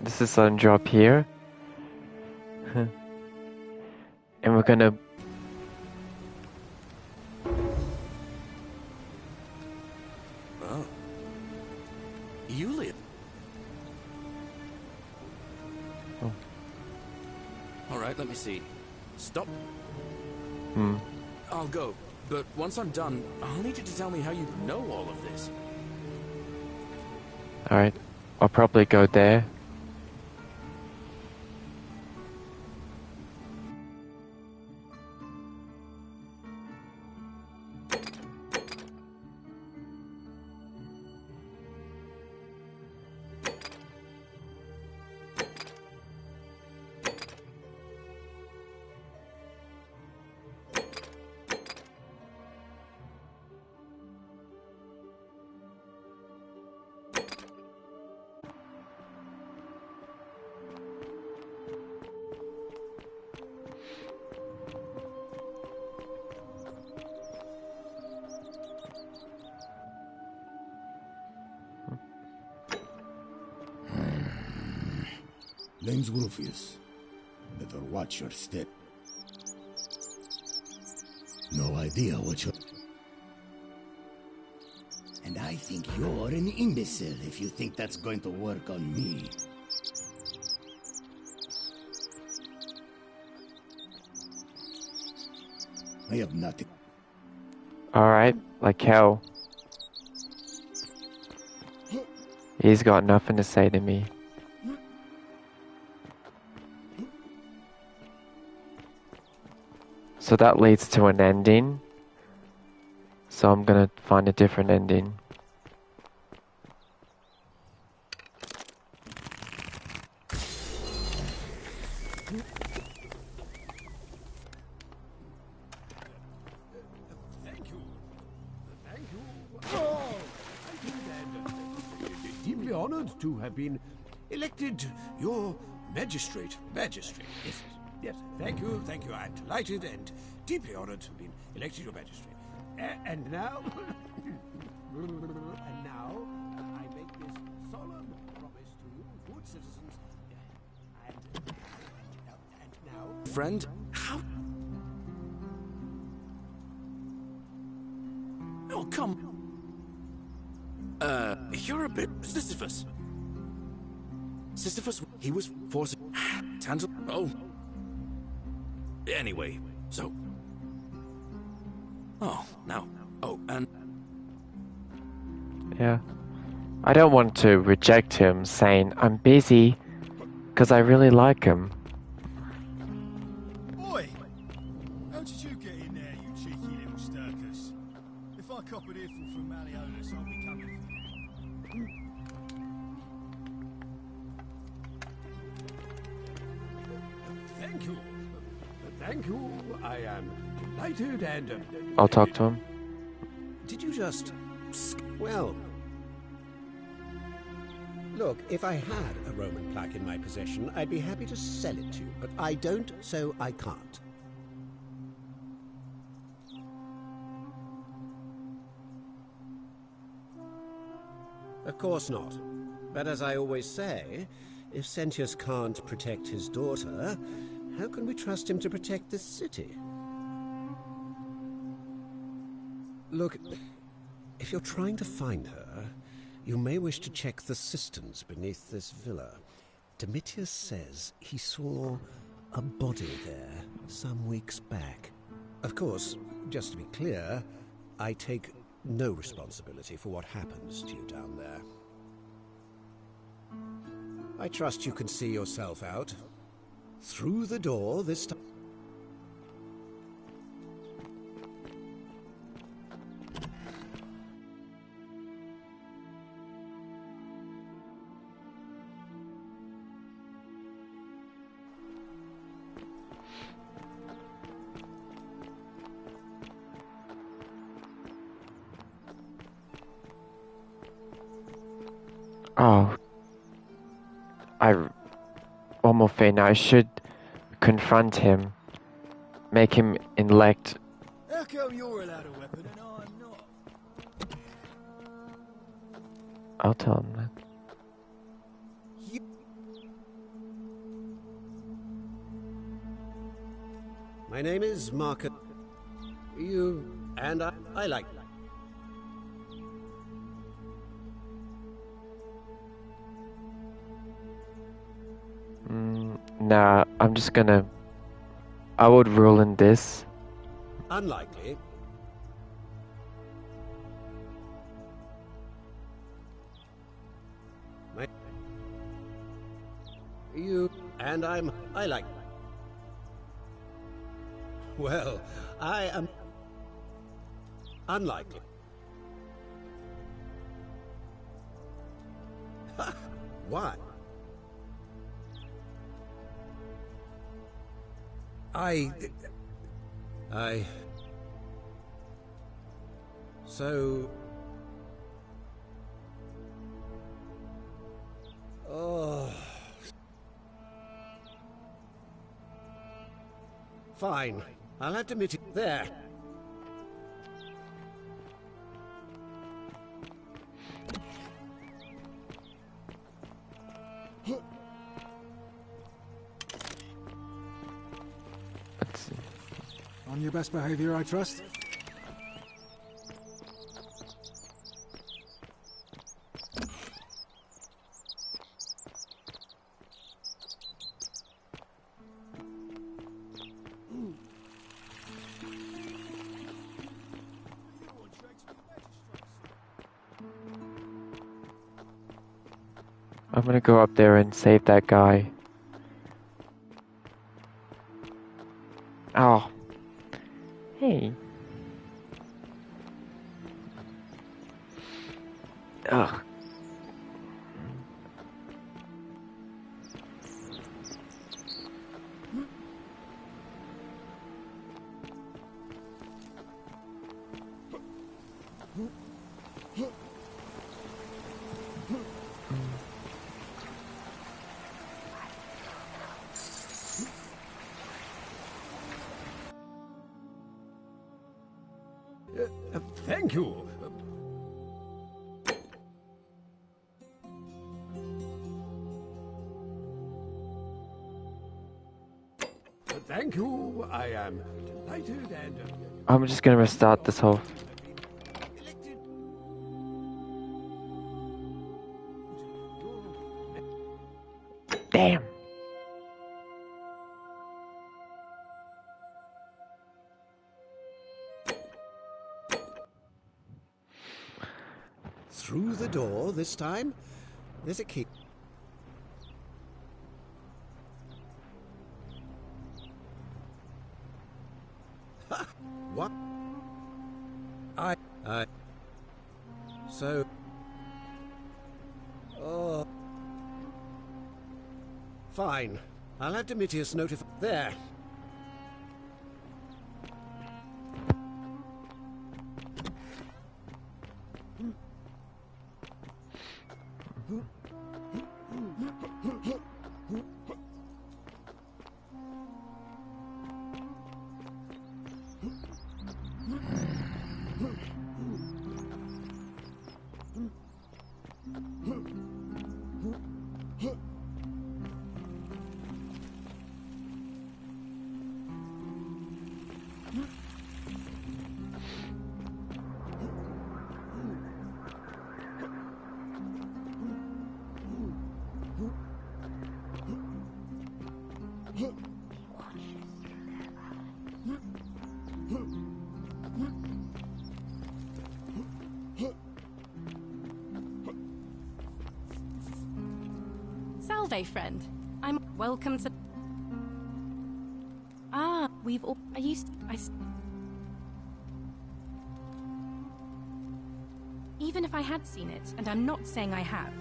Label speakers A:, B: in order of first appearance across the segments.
A: This is sudden drop here. And we're gonna...
B: Oh. You live.
A: Oh.
B: Alright, let me see. Stop.
A: Hmm.
B: I'll go, but once I'm done, I'll need you to tell me how you know all of this.
A: Alright. I'll probably go there.
C: Name's Rufius. Better watch your step. No idea what you're... And I think you're an imbecile if you think that's going to work on me. I have nothing.
A: Alright, like hell. He's got nothing to say to me. So that leads to an ending. So I'm gonna find a different ending.
D: Thank you. Thank you. Oh, thank you, Dad. Deeply honored to have been elected your magistrate. Magistrate, yes. Yes, thank you. I'm delighted and deeply honored to have been elected your magistrate. And now, I make this solemn promise to you, good citizens. And now,
B: Friend, how? Oh, come. You're a bit Sisyphus. Sisyphus, he was forcing Tantal. Oh. Anyway, so. Oh, now. Oh, and.
A: Yeah. I don't want to reject him saying I'm busy because I really like him.
E: Boy, how did you get in there, you cheeky little stirkers? If I cop an earful from Malleolus, I'll be coming for you.
D: thank you. Thank you. I am delighted and...
A: I'll talk to him.
F: Did you just... Well... Look, if I had a Roman plaque in my possession, I'd be happy to sell it to you, but I don't, so I can't. Of course not. But as I always say, if Sentius can't protect his daughter, how can we trust him to protect this city? Look, if you're trying to find her, you may wish to check the cisterns beneath this villa. Domitius says he saw a body there some weeks back. Of course, just to be clear, I take no responsibility for what happens to you down there. I trust you can see yourself out. Through the door this time.
A: Oh. One more thing, I should confront him. Make him elect.
E: How come you're allowed a weapon and I'm not?
A: I'll tell him that.
F: My name is Marcus. You and I like.
A: Nah, I'm just gonna... I would rule in this.
F: Unlikely. You and I like. Well, I am unlikely. Why? So... Oh... Fine. I'll have to admit it. There.
A: Let's see.
G: On your best behavior, I trust?
A: I'm gonna go up there and save that guy. Oh. Hey. Ugh.
D: Thank you. Thank you. I am delighted and...
A: I'm just gonna restart this whole...
D: elected.
A: Damn.
F: Through the door this time? There's a key. Ha! What? So... Oh... Fine. I'll have Domitius notify... There.
H: Salve, friend. I'm welcome to... Ah, we've all... I used... Even if I had seen it, and I'm not saying I have,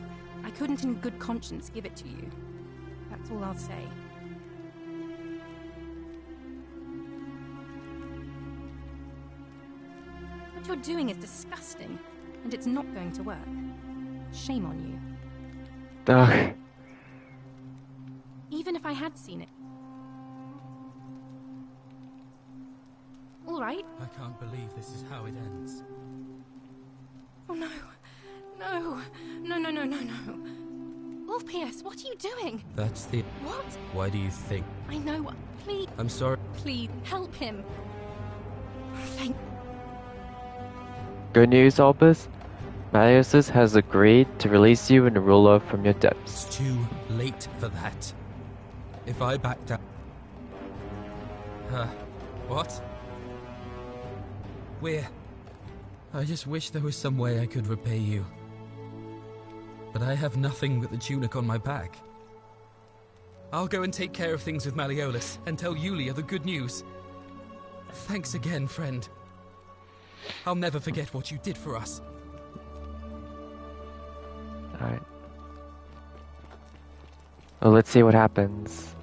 H: I couldn't in good conscience give it to you. That's all I'll say. What you're doing is disgusting, and it's not going to work. Shame on you.
A: Ugh.
H: Even if I had seen it. All right.
B: I can't believe this is how it ends.
H: Oh no. No. No, no, no, no, no. Wolf-Pierce, what are you doing?
B: That's the...
H: What?
B: Why do you think?
H: I know. Please,
B: I'm sorry.
H: please, help him. Thank...
A: Good news, Albus. Malleolus has agreed to release you and the ruler from your debts.
B: It's too late for that. If I back down... What? Where? I just wish there was some way I could repay you. But I have nothing but the tunic on my back. I'll go and take care of things with Malleolus and tell Yulia the good news. Thanks again, friend. I'll never forget what you did for us.
A: Alright. Well, let's see what happens.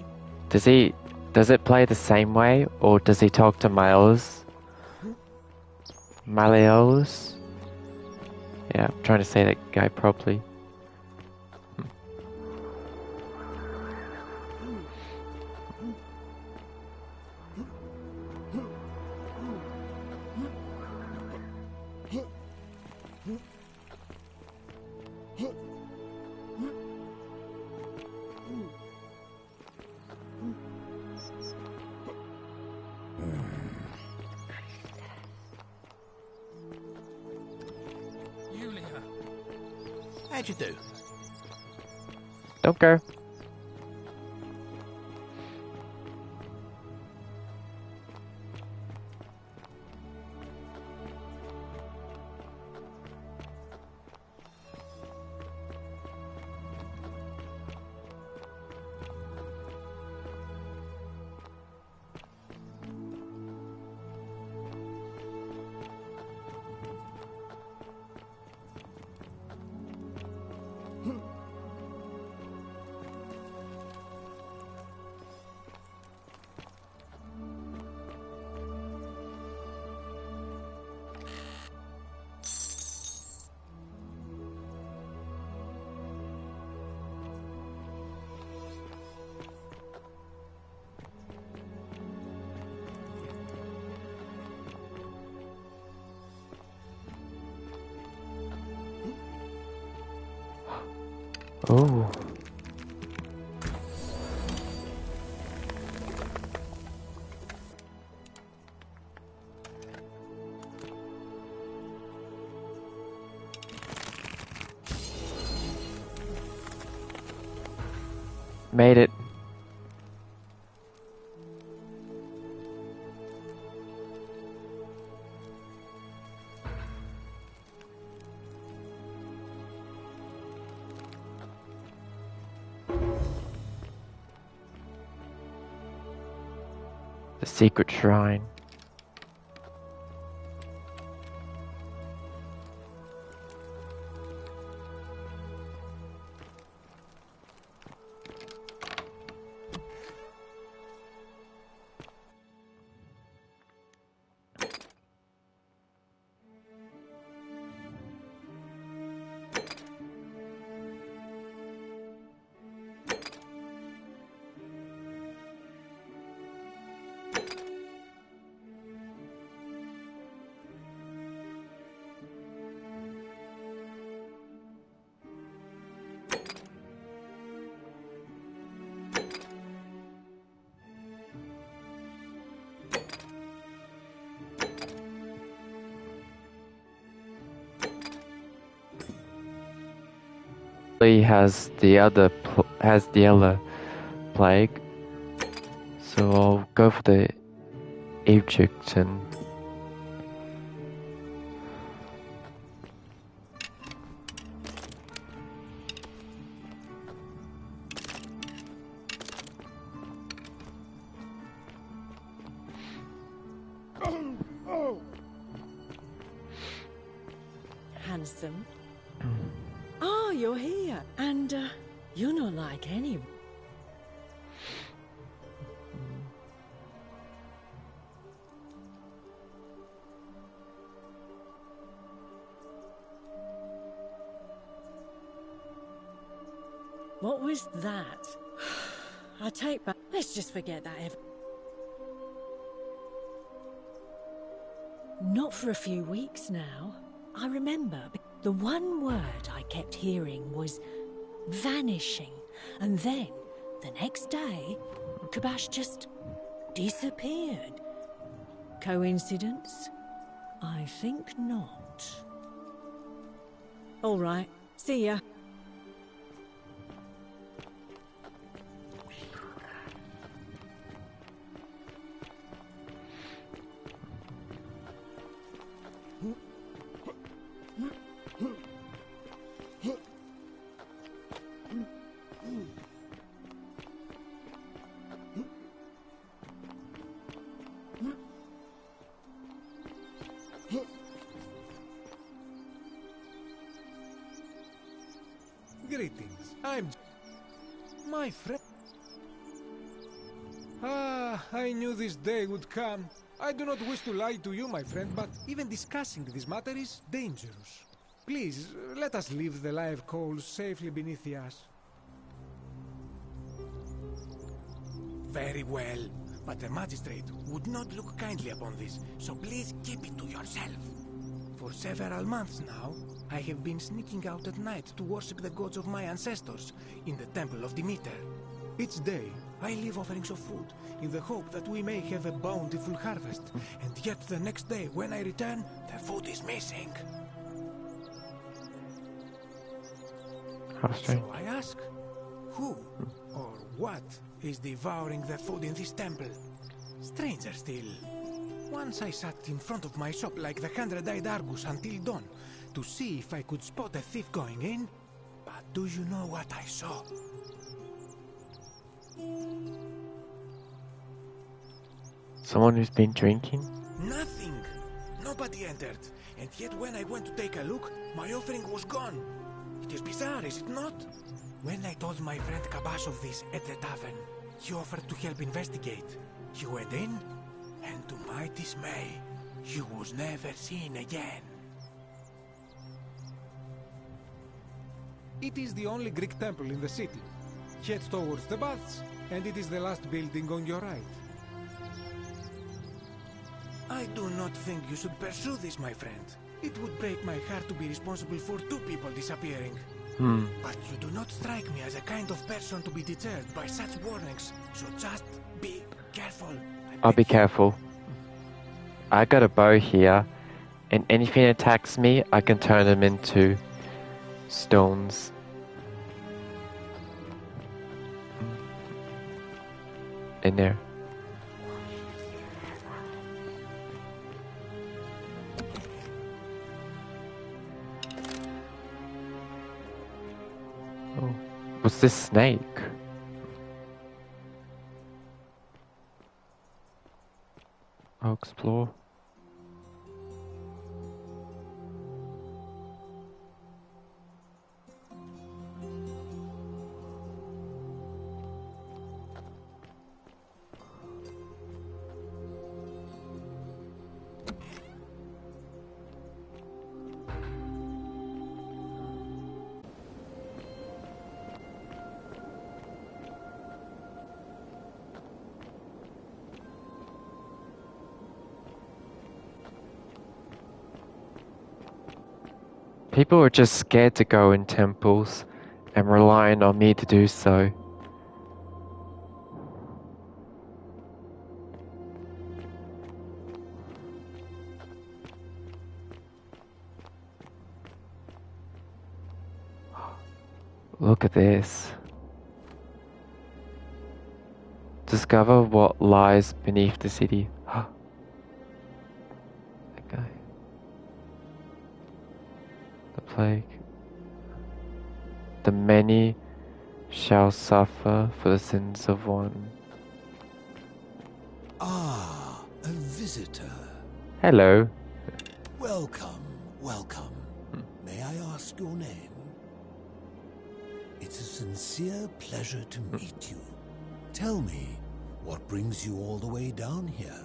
A: Does it play the same way, or does he talk to Malleolus? Malleolus? Yeah, I'm trying to say that guy properly.
C: How'd you do?
A: Don't care. Oh. Made it. The secret shrine. He has the other plague, so I'll go for the Egyptian.
I: Handsome. Oh, you're here. And, you're not like any... What was that? I take back... Let's just forget that ever... Not for a few weeks now. I remember... The one word I kept hearing was vanishing, and then, the next day, Kabash just disappeared. Coincidence? I think not. All right, see ya.
J: Greetings. I'm my friend. I knew this day would come. I do not wish to lie to you, my friend, but even discussing this matter is dangerous. Please, let us leave the live coals safely beneath the ash.
K: Very well, but the magistrate would not look kindly upon this, so please keep it to yourself. For several months now, I have been sneaking out at night to worship the gods of my ancestors in the temple of Demeter. Each day, I leave offerings of food in the hope that we may have a bountiful harvest, and yet the next day when I return, the food is missing.
A: How strange.
K: So I ask, who or what is devouring the food in this temple? Stranger still. Once I sat in front of my shop like the 100-eyed Argus until dawn to see if I could spot a thief going in. But do you know what I saw?
A: Someone who's been drinking?
K: Nothing. Nobody entered. And yet when I went to take a look, my offering was gone. It is bizarre, is it not? When I told my friend Kabash of this at the tavern, he offered to help investigate. He went in, and to my dismay, he was never seen again.
J: It is the only Greek temple in the city. Head towards the baths, and it is the last building on your right.
K: I do not think you should pursue this, my friend. It would break my heart to be responsible for 2 people disappearing. But you do not strike me as a kind of person to be deterred by such warnings, so just be careful.
A: I'll be careful. I got a bow here, and anything that attacks me, I can turn them into stones. In there. Oh, what's this snake? I'll explore. People are just scared to go in temples and relying on me to do so. Look at this. Discover what lies beneath the city. That guy. The plague. The many shall suffer for the sins of one.
C: Ah, a visitor.
A: Hello.
C: Welcome, welcome. May I ask your name? It's a sincere pleasure to meet you. Tell me, what brings you all the way down here?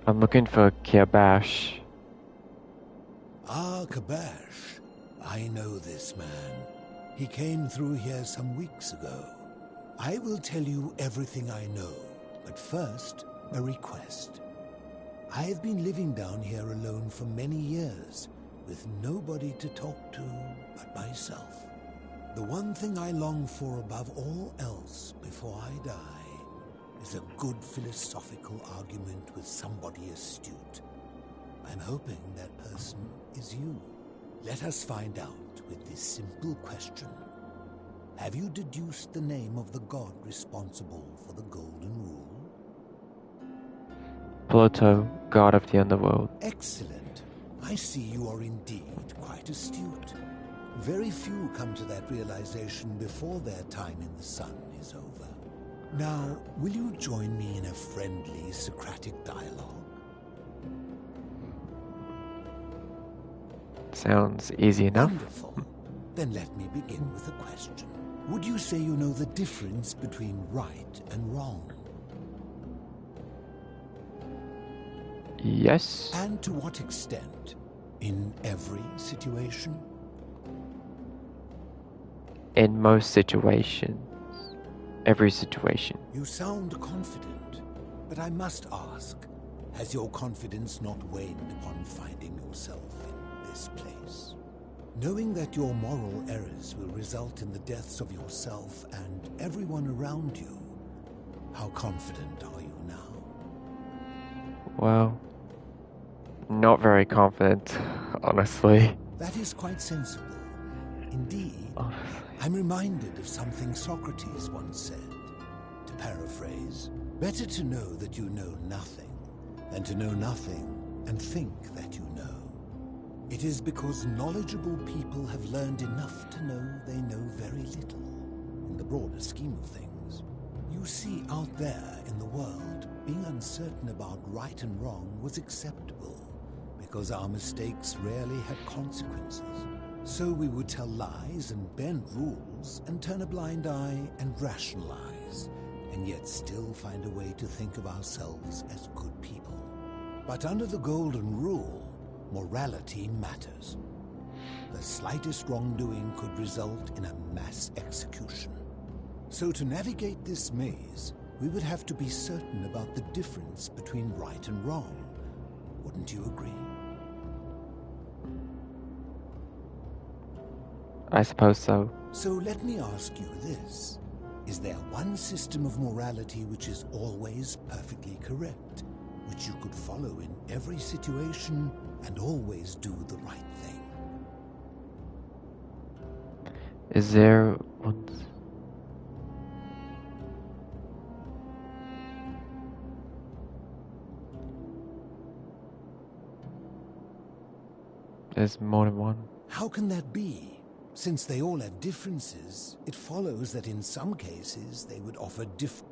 A: I'm looking for Kiabash.
C: Ah, Kabash. I know this man. He came through here some weeks ago. I will tell you everything I know, but first, a request. I have been living down here alone for many years, with nobody to talk to but myself. The one thing I long for above all else before I die is a good philosophical argument with somebody astute. I'm hoping that person is you. Let us find out with this simple question. Have you deduced the name of the god responsible for the Golden Rule?
A: Pluto, god of the underworld.
C: Excellent. I see you are indeed quite astute. Very few come to that realization before their time in the sun is over. Now, will you join me in a friendly Socratic dialogue?
A: Sounds easy enough.
C: Wonderful. Then let me begin with a question. Would you say you know the difference between right and wrong?
A: Yes.
C: And to what extent? In every situation?
A: In most situations. Every situation.
C: You sound confident, but I must ask, has your confidence not waned upon finding yourself in this place? Knowing that your moral errors will result in the deaths of yourself and everyone around you, how confident are you now?
A: Well, not very confident, honestly.
C: That is quite sensible. Indeed, I'm reminded of something Socrates once said. To paraphrase, better to know that you know nothing than to know nothing and think that you know. It is because knowledgeable people have learned enough to know they know very little, in the broader scheme of things. You see, out there in the world, being uncertain about right and wrong was acceptable, because our mistakes rarely had consequences. So we would tell lies and bend rules and turn a blind eye and rationalize, and yet still find a way to think of ourselves as good people. But under the Golden Rule, morality matters. The slightest wrongdoing could result in a mass execution. So to navigate this maze, we would have to be certain about the difference between right and wrong. Wouldn't you agree?
A: I suppose so.
C: So let me ask you this. Is there one system of morality which is always perfectly correct, which you could follow in every situation and always do the right thing?
A: Is there one? There's more than one.
C: How can that be? Since they all have differences, it follows that in some cases they would offer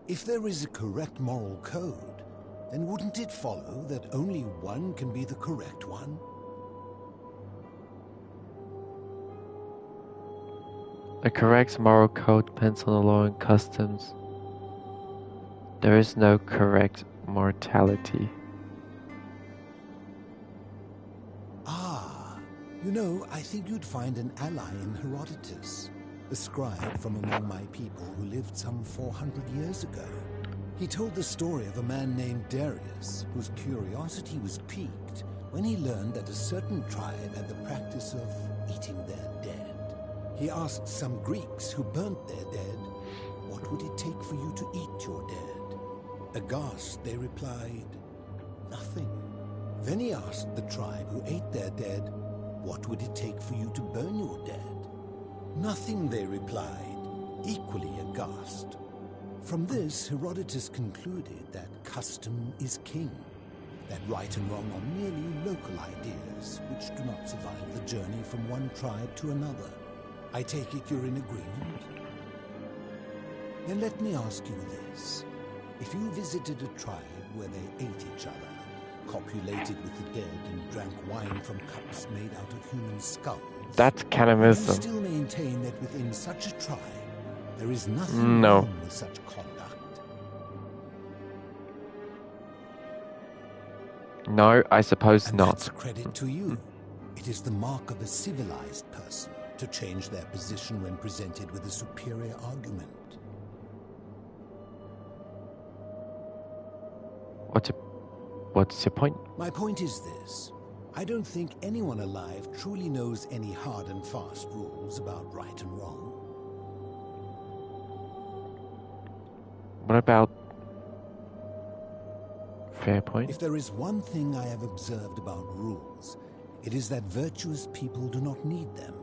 C: If there is a correct moral code, then wouldn't it follow that only one can be the correct one?
A: A correct moral code depends on the law and customs. There is no correct mortality.
C: You know, I think you'd find an ally in Herodotus, a scribe from among my people who lived some 400 years ago. He told the story of a man named Darius, whose curiosity was piqued when he learned that a certain tribe had the practice of eating their dead. He asked some Greeks who burnt their dead, "What would it take for you to eat your dead?" Aghast, they replied, "Nothing." Then he asked the tribe who ate their dead, "What would it take for you to burn your dead?" "Nothing," they replied, equally aghast. From this, Herodotus concluded that custom is king, that right and wrong are merely local ideas which do not survive the journey from one tribe to another. I take it you're in agreement? Then let me ask you this. If you visited a tribe where they ate each other, copulated with the dead and drank wine from cups made out of human skulls,
A: That's cannibalism.
C: you still maintain that within such a tribe there is nothing wrong with such conduct?
A: No, I suppose
C: and
A: not.
C: That's credit to you. It is the mark of a civilized person to change their position when presented with a superior argument.
A: What's your point?
C: My point is this. I don't think anyone alive truly knows any hard and fast rules about right and wrong.
A: What about... Fair point.
C: If there is one thing I have observed about rules, it is that virtuous people do not need them,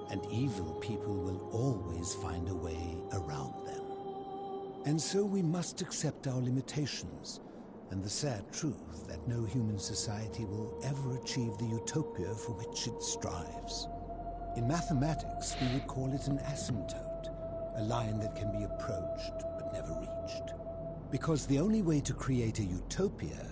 C: and evil people will always find a way around them. And so we must accept our limitations, and the sad truth that no human society will ever achieve the utopia for which it strives. In mathematics, we would call it an asymptote, a line that can be approached but never reached. Because the only way to create a utopia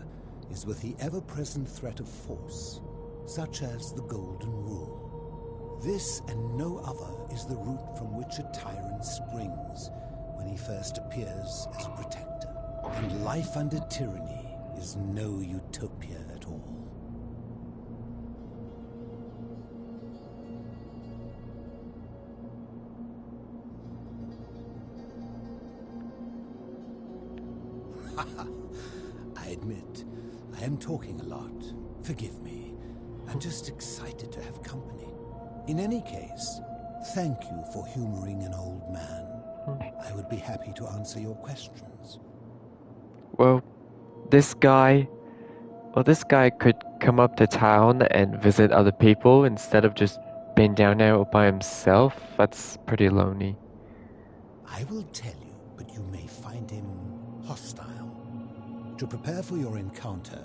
C: is with the ever-present threat of force, such as the Golden Rule. This and no other is the root from which a tyrant springs when he first appears as a protector. And life under tyranny is no utopia at all. I admit, I am talking a lot. Forgive me. I'm just excited to have company. In any case, thank you for humoring an old man. I would be happy to answer your questions.
A: Well, this guy could come up to town and visit other people instead of just being down there all by himself. That's pretty lonely.
C: I will tell you, but you may find him hostile. To prepare for your encounter,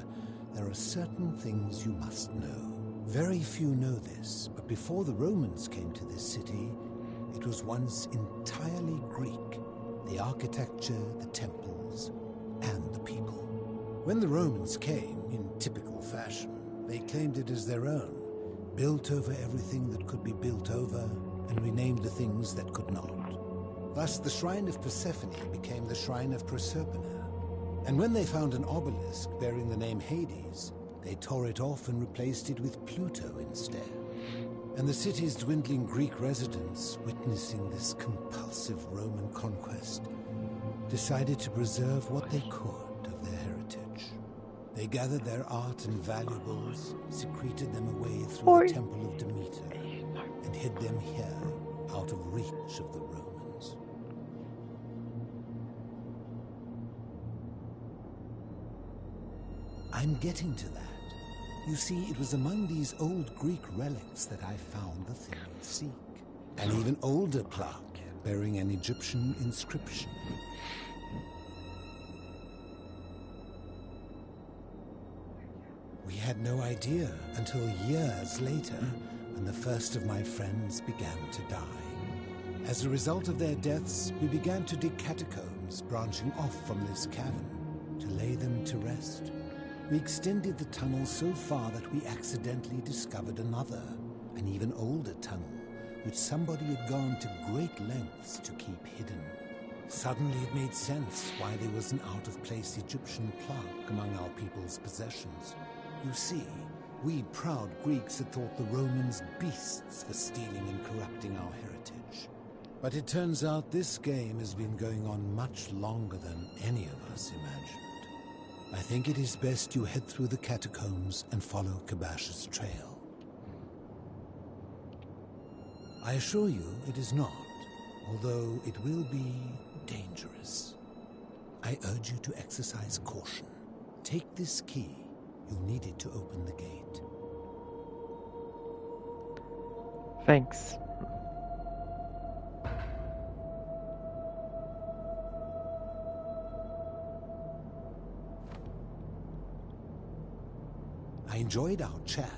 C: there are certain things you must know. Very few know this, but before the Romans came to this city, it was once entirely Greek. The architecture, the temples, and the people. When the Romans came, in typical fashion, they claimed it as their own, built over everything that could be built over, and renamed the things that could not. Thus, the shrine of Persephone became the shrine of Proserpina. And when they found an obelisk bearing the name Hades, they tore it off and replaced it with Pluto instead. And the city's dwindling Greek residents, witnessing this compulsive Roman conquest, decided to preserve what they could of their heritage. They gathered their art and valuables, secreted them away through the temple of Demeter, and hid them here, out of reach of the Romans. I'm getting to that. You see, it was among these old Greek relics that I found the thing I seek. An even older plaque bearing an Egyptian inscription. We had no idea until years later when the first of my friends began to die. As a result of their deaths, we began to dig catacombs branching off from this cavern to lay them to rest. We extended the tunnel so far that we accidentally discovered another, an even older tunnel, which somebody had gone to great lengths to keep hidden. Suddenly it made sense why there was an out-of-place Egyptian plaque among our people's possessions. You see, we proud Greeks had thought the Romans beasts for stealing and corrupting our heritage. But it turns out this game has been going on much longer than any of us imagined. I think it is best you head through the catacombs and follow Kabash's trail. I assure you it is not, although it will be dangerous. I urge you to exercise caution. Take this key. You'll need it to open the gate.
A: Thanks.
C: I enjoyed our chat,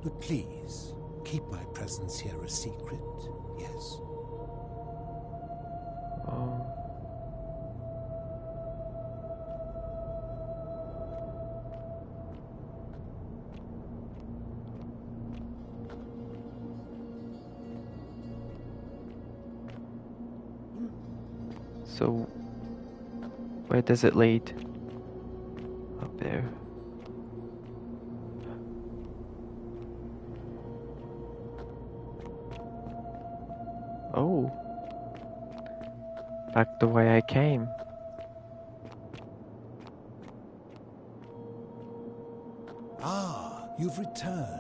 C: but please, keep my presence here a secret, yes?
A: So, where does it lead? Up there. Oh. Back the way I came.
C: Ah, You've returned.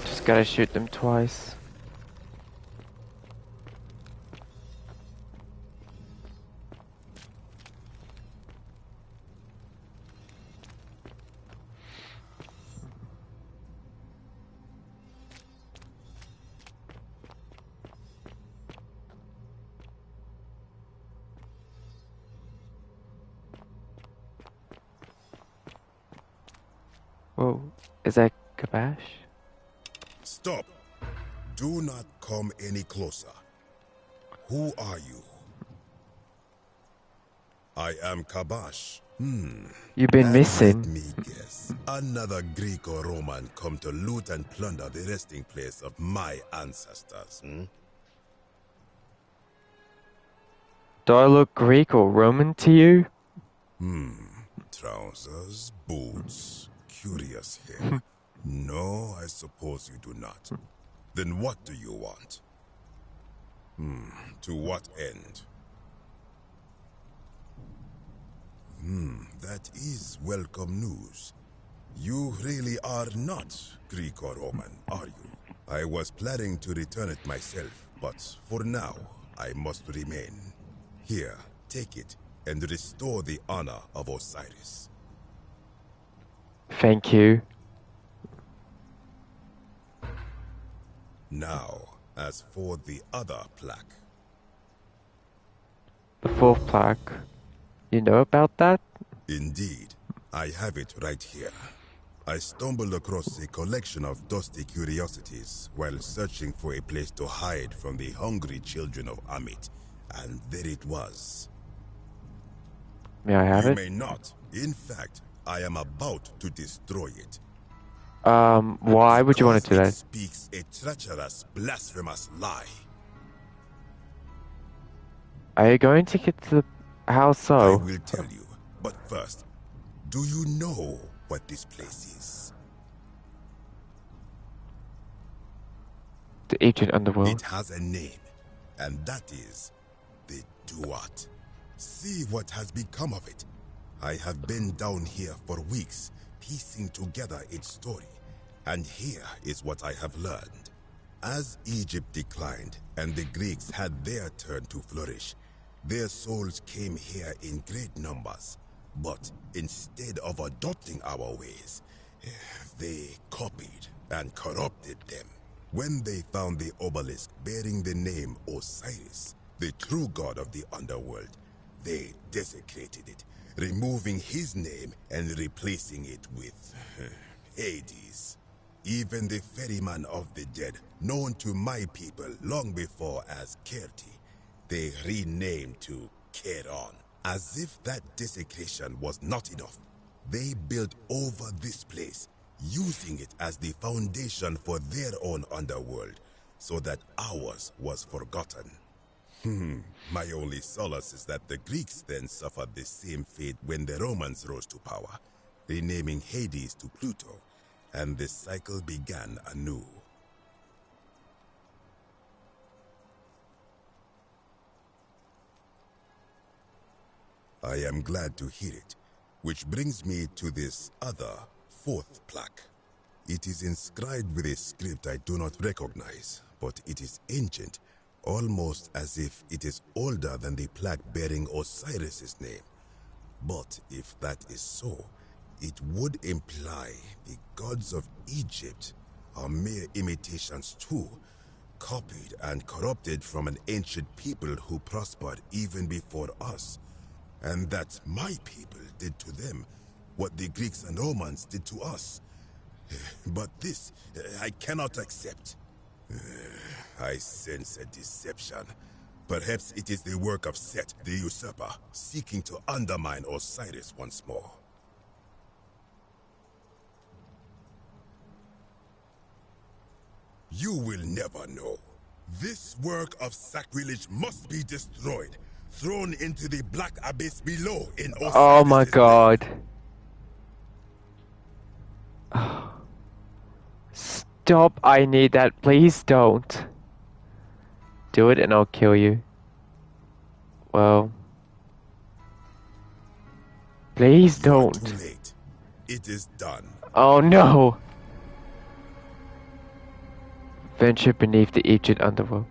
A: Just gotta shoot them twice. Whoa, is that Kabash?
L: Stop! Do not come any closer. Who are you? I am Kabash.
A: You've been
L: And
A: missing.
L: let me guess. Another Greek or Roman come to loot and plunder the resting place of my ancestors,
A: Do I look Greek or Roman to you?
L: Trousers, boots, curious hair. No, I suppose you do not. Then what do you want? To what end? That is welcome news. You really are not Greek or Roman, are you? I was planning to return it myself, but for now, I must remain. Here, take it, and restore the honor of Osiris.
A: Thank you.
L: Now, as for the other plaque.
A: The fourth plaque. You know about that?
L: Indeed, I have it right here. I stumbled across a collection of dusty curiosities while searching for a place to hide from the hungry children of Amit, and there it was.
A: May I have
L: You
A: it?
L: may not. In fact, I am about to destroy it.
A: Why would you want to do
L: Because
A: that?
L: it speaks a treacherous, blasphemous lie.
A: Are you going to get to the... How
L: I
A: so?
L: will tell you, but first, do you know what this place is?
A: The ancient underworld.
L: It has a name, and that is the Duat. See what has become of it. I have been down here for weeks, piecing together its story, and here is what I have learned. As Egypt declined and the Greeks had their turn to flourish, their souls came here in great numbers. But instead of adopting our ways, they copied and corrupted them. When they found the obelisk bearing the name Osiris, the true god of the underworld, they desecrated it, removing his name and replacing it with Hades. Even the ferryman of the dead, known to my people long before as Kerti, they renamed to Keron. As if that desecration was not enough, they built over this place, using it as the foundation for their own underworld, so that ours was forgotten. My only solace is that the Greeks then suffered the same fate when the Romans rose to power, renaming Hades to Pluto, and the cycle began anew. I am glad to hear it, which brings me to this other, fourth plaque. It is inscribed with a script I do not recognize, but it is ancient, almost as if it is older than the plaque bearing Osiris's name. But if that is so, it would imply the gods of Egypt are mere imitations too, copied and corrupted from an ancient people who prospered even before us. And that my people did to them what the Greeks and Romans did to us. But this, I cannot accept. I sense a deception. Perhaps it is the work of Set, the usurper, seeking to undermine Osiris once more. You will never know. This work of sacrilege must be destroyed, thrown into the black abyss below in Osiris'
A: Oh my god. Stop, I need that. Please don't. Do it and I'll kill you. Well. Please don't.
L: Too late. It is done.
A: Oh no. Venture beneath the Egypt underworld.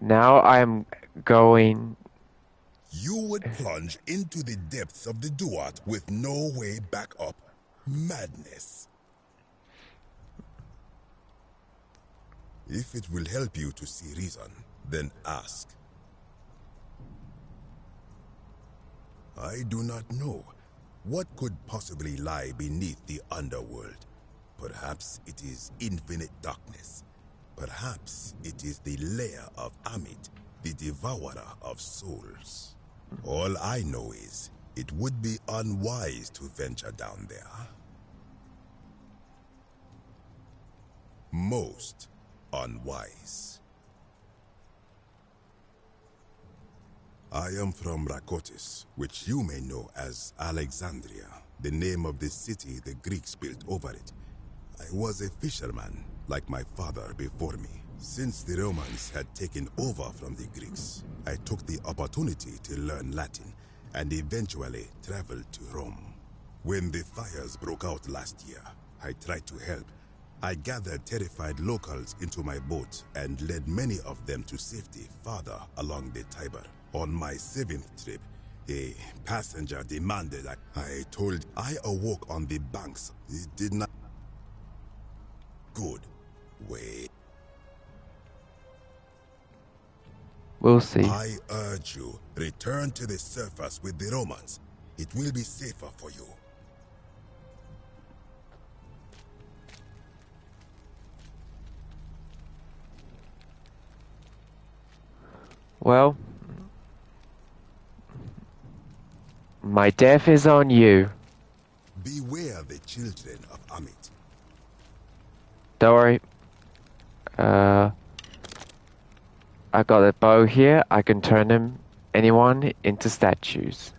A: Now I am going...
L: You would plunge into the depths of the Duat with no way back up. Madness. If it will help you to see reason, then ask. I do not know. What could possibly lie beneath the underworld? Perhaps it is infinite darkness. Perhaps it is the lair of Amit, the devourer of souls. All I know is, it would be unwise to venture down there. Most unwise. I am from Rakotis, which you may know as Alexandria, the name of the city the Greeks built over it. I was a fisherman, like my father before me. Since the Romans had taken over from the Greeks, I took the opportunity to learn Latin and eventually traveled to Rome. When the fires broke out last year, I tried to help. I gathered terrified locals into my boat and led many of them to safety farther along the Tiber. On my 7th trip, a passenger demanded I told I awoke on the banks. It did not... Good. Wait.
A: We'll see.
L: I urge you, return to the surface with the Romans. It will be safer for you.
A: Well, my death is on you.
L: Beware the children of Amit.
A: Don't worry. I got a bow here. I can turn anyone into statues.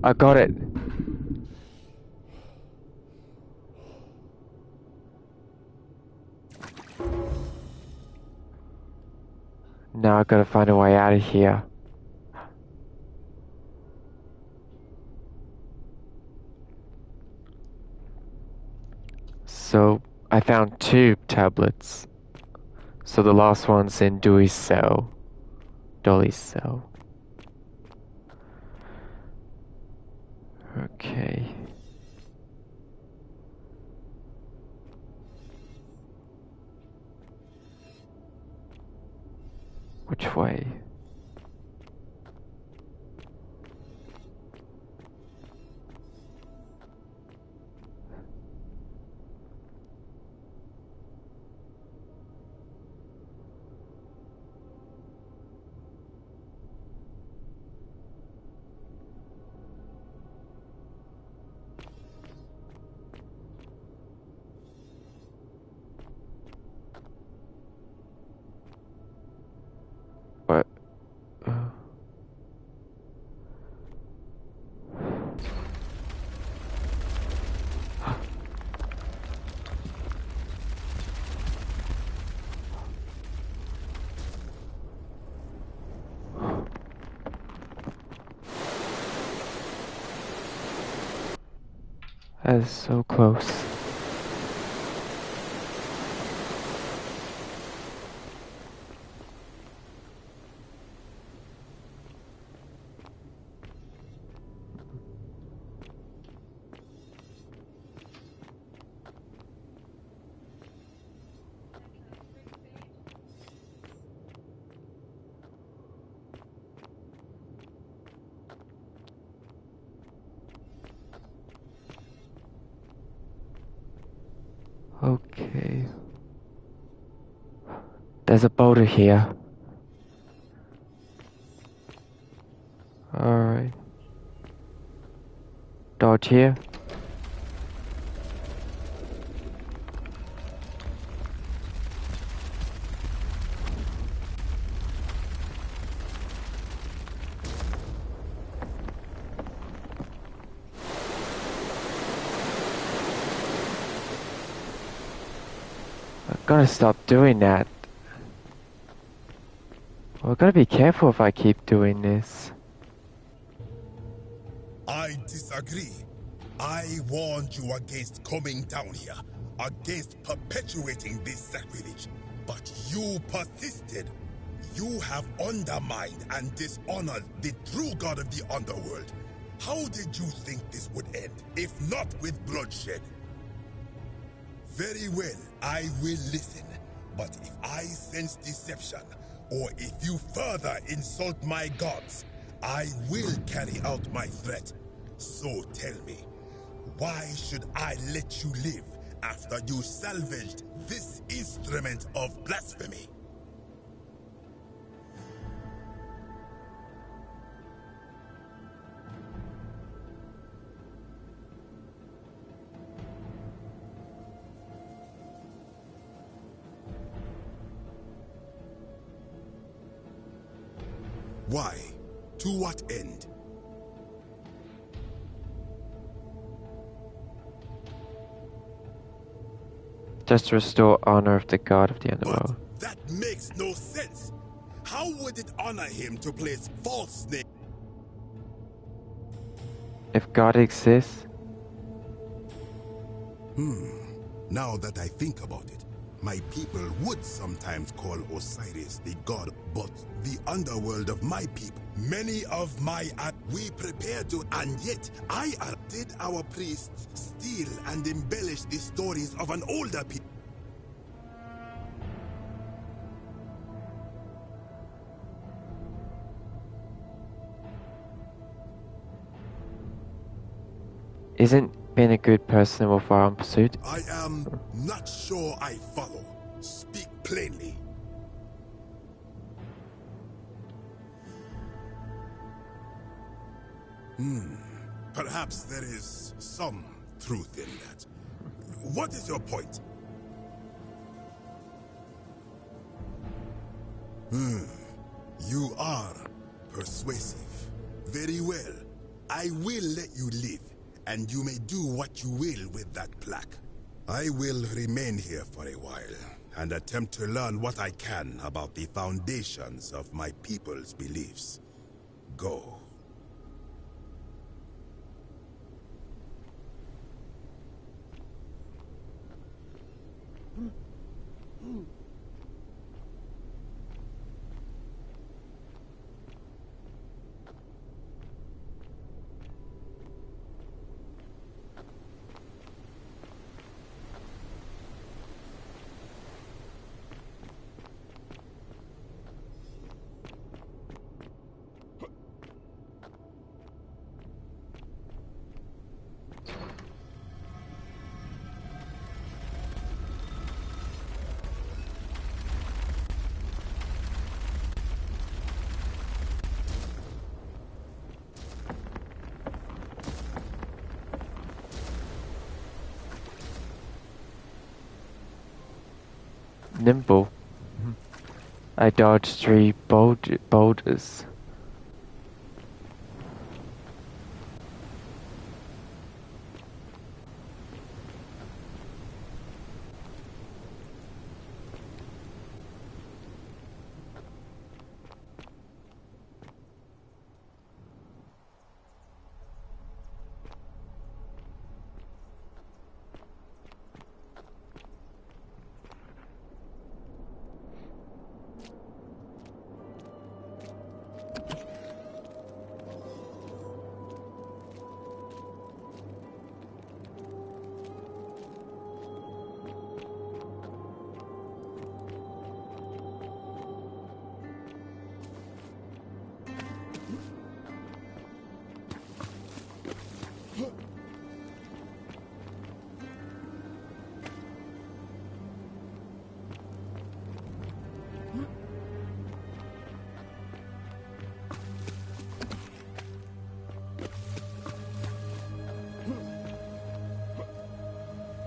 A: I got it. Now I gotta find a way out of here. So, I found 2 tablets. So the last one's in Duli's cell. Okay. Which way? What? That is so close. Okay. There's a boulder here. Alright. Dodge here. I gotta stop doing that. Well, I gotta be careful if I keep doing this.
L: I disagree. I warned you against coming down here, against perpetuating this sacrilege. But you persisted. You have undermined and dishonored the true god of the underworld. How did you think this would end, if not with bloodshed? Very well, I will listen. But if I sense deception, or if you further insult my gods, I will carry out my threat. So tell me, why should I let you live after you salvaged this instrument of blasphemy? Why? To what end?
A: Just to restore honor of the god of the underworld.
L: But that makes no sense. How would it honor him to place false names?
A: If God exists?
L: Now that I think about it, my people would sometimes call Osiris the god, but the underworld of my people, many of my we prepared to, and yet did our priests steal and embellish the stories of an older people?
A: Isn't being a good person worth our own pursuit?
L: I am not sure I follow. Speak plainly. Perhaps there is some truth in that. What is your point? You are persuasive. Very well. I will let you live, and you may do what you will with that plaque. I will remain here for a while, and attempt to learn what I can about the foundations of my people's beliefs. Go.
A: Nimble. I dodged 3 boulders.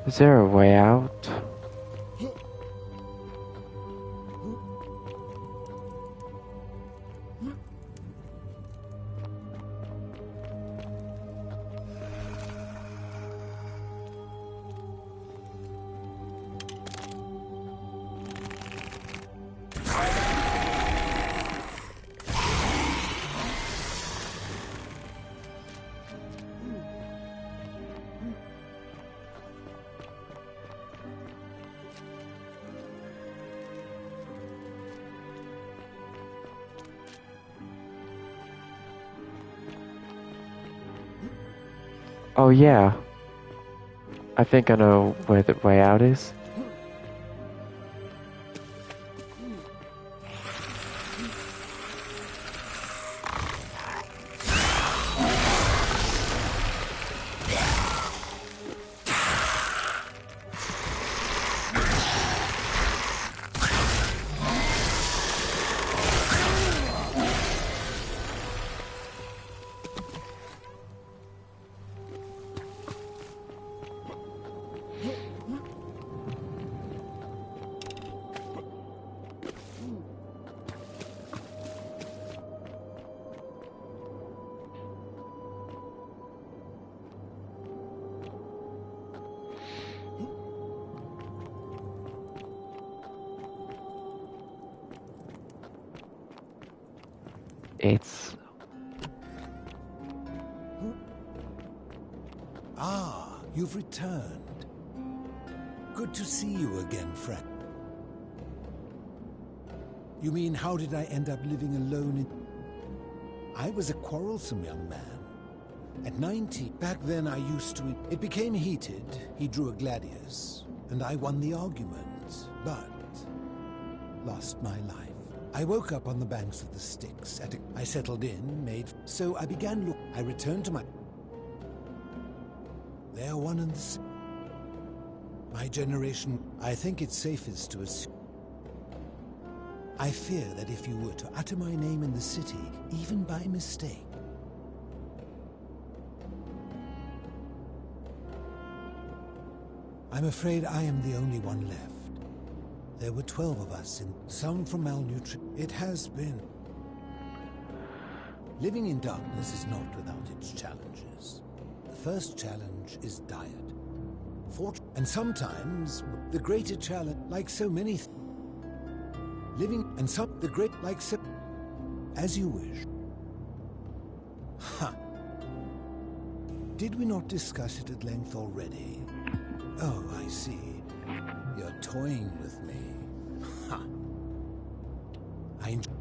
A: Is there a way out? Oh yeah. I think I know where the way out is. It's...
C: Ah, you've returned. Good to see you again, friend. You mean, how did I end up living alone in... I was a quarrelsome young man. At 90, back then I used to... It became heated, he drew a gladius, and I won the argument, but lost my life. I woke up on the banks of the Styx. I settled in, so I began look. I returned to my... They are one and the same. My generation, I think it's safest to assume. I fear that if you were to utter my name in the city, even by mistake, I'm afraid I am the only one left. There were 12 of us, some from malnutrition. It has been. Living in darkness is not without its challenges. The first challenge is diet. And sometimes the greater challenge, like so many living and some the great like so as you wish. Ha! Did we not discuss it at length already? Oh, I see. You're toying with me. Ha! I enjoy.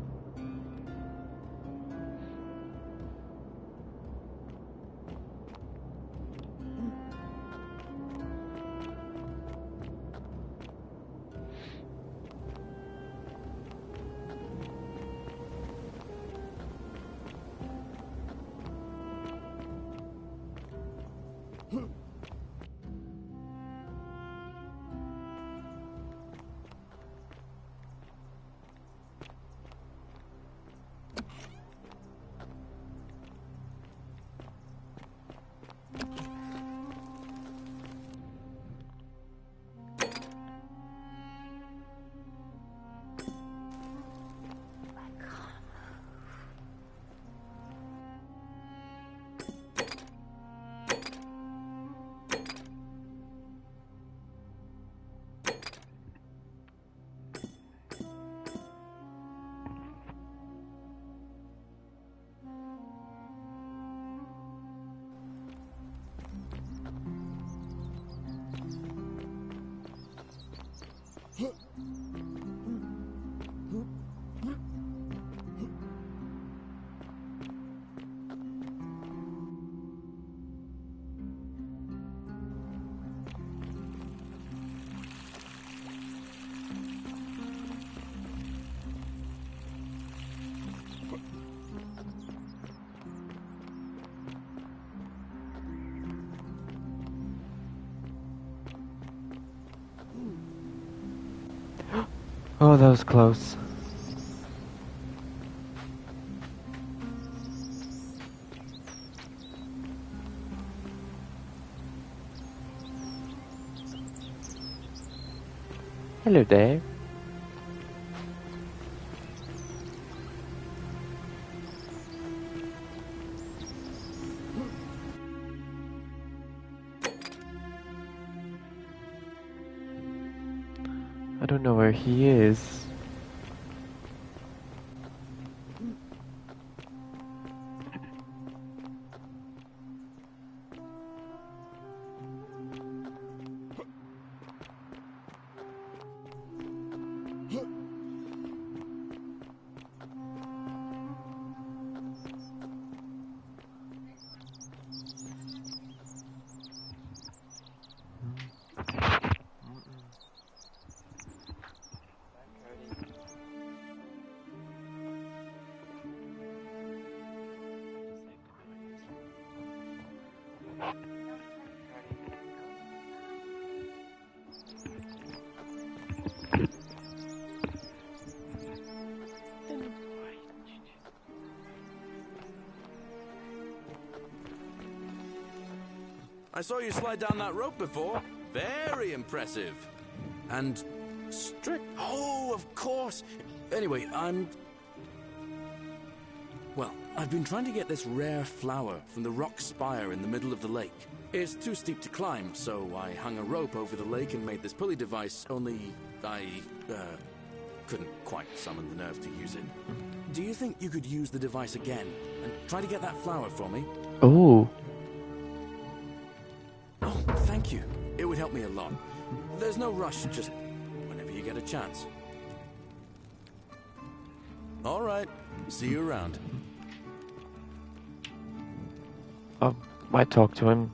A: Oh, that was close. Hello there. I don't know where he is.
M: I saw you slide down that rope before. Very impressive. And strict. Oh, of course. Anyway, well, I've been trying to get this rare flower from the rock spire in the middle of the lake. It's too steep to climb, so I hung a rope over the lake and made this pulley device, only I couldn't quite summon the nerve to use it. Do you think you could use the device again and try to get that flower for me?
A: Oh.
M: Oh, thank you. It would help me a lot. There's no rush, just whenever you get a chance. All right. See you around.
A: I might talk to him.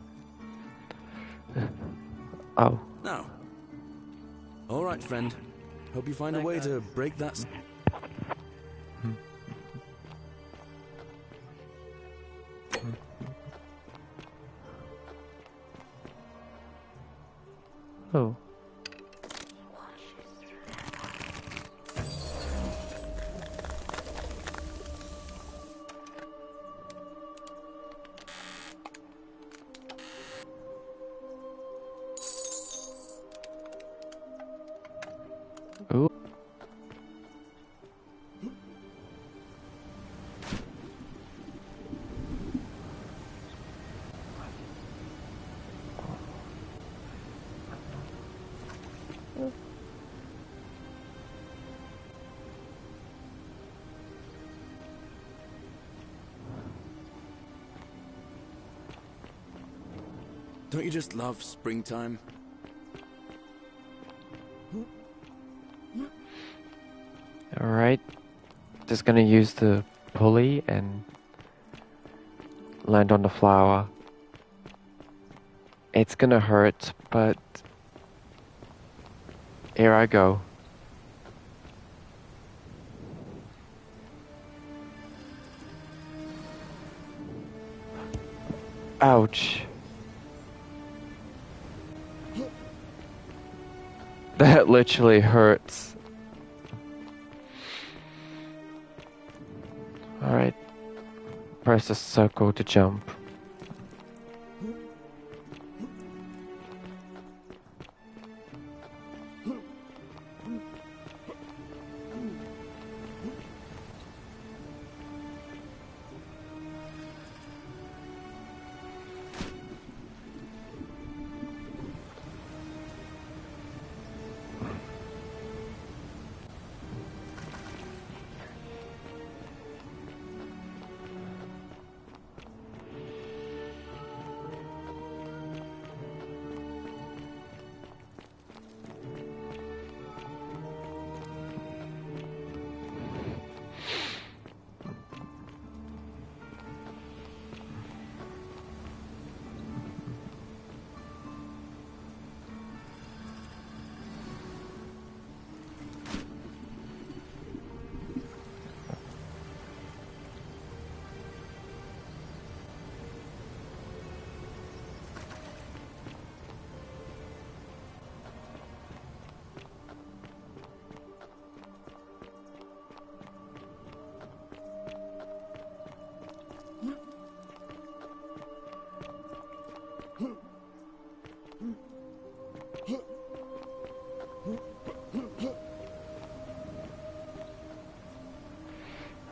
A: Oh.
M: Now. All right, friend. Hope you find a way to break that.
A: Oh. Ooh.
M: Don't you just love springtime?
A: Alright. Just gonna use the pulley and land on the flower. It's gonna hurt, but here I go. Ouch. That literally hurts. Alright. Press the circle to jump.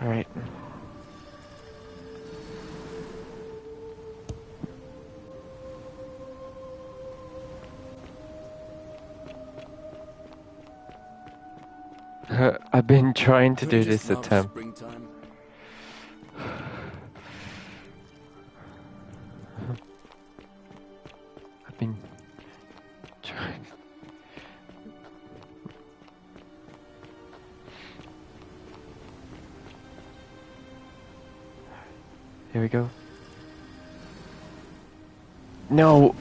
A: Alright. I've been trying to do this attempt.
M: Springtime?
A: I've been trying. Here we go. No!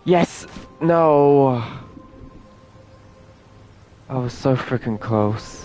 A: Yes! No! I was so freaking close.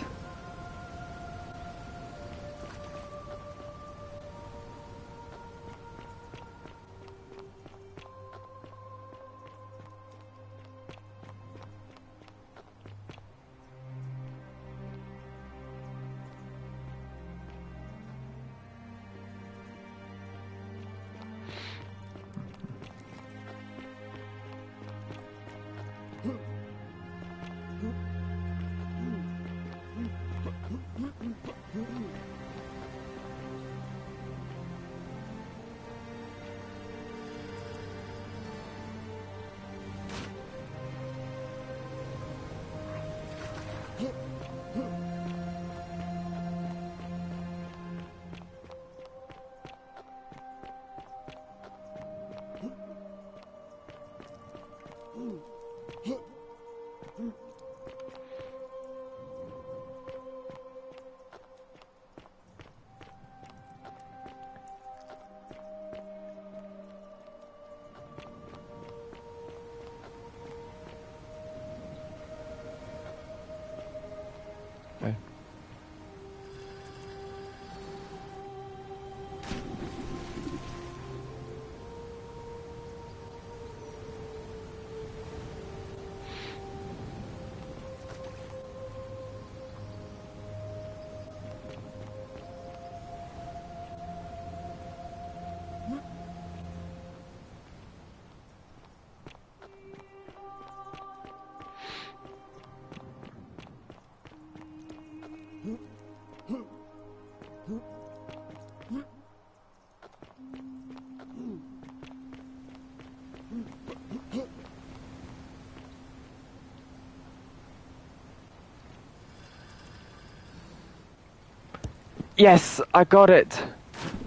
A: Yes, I got it.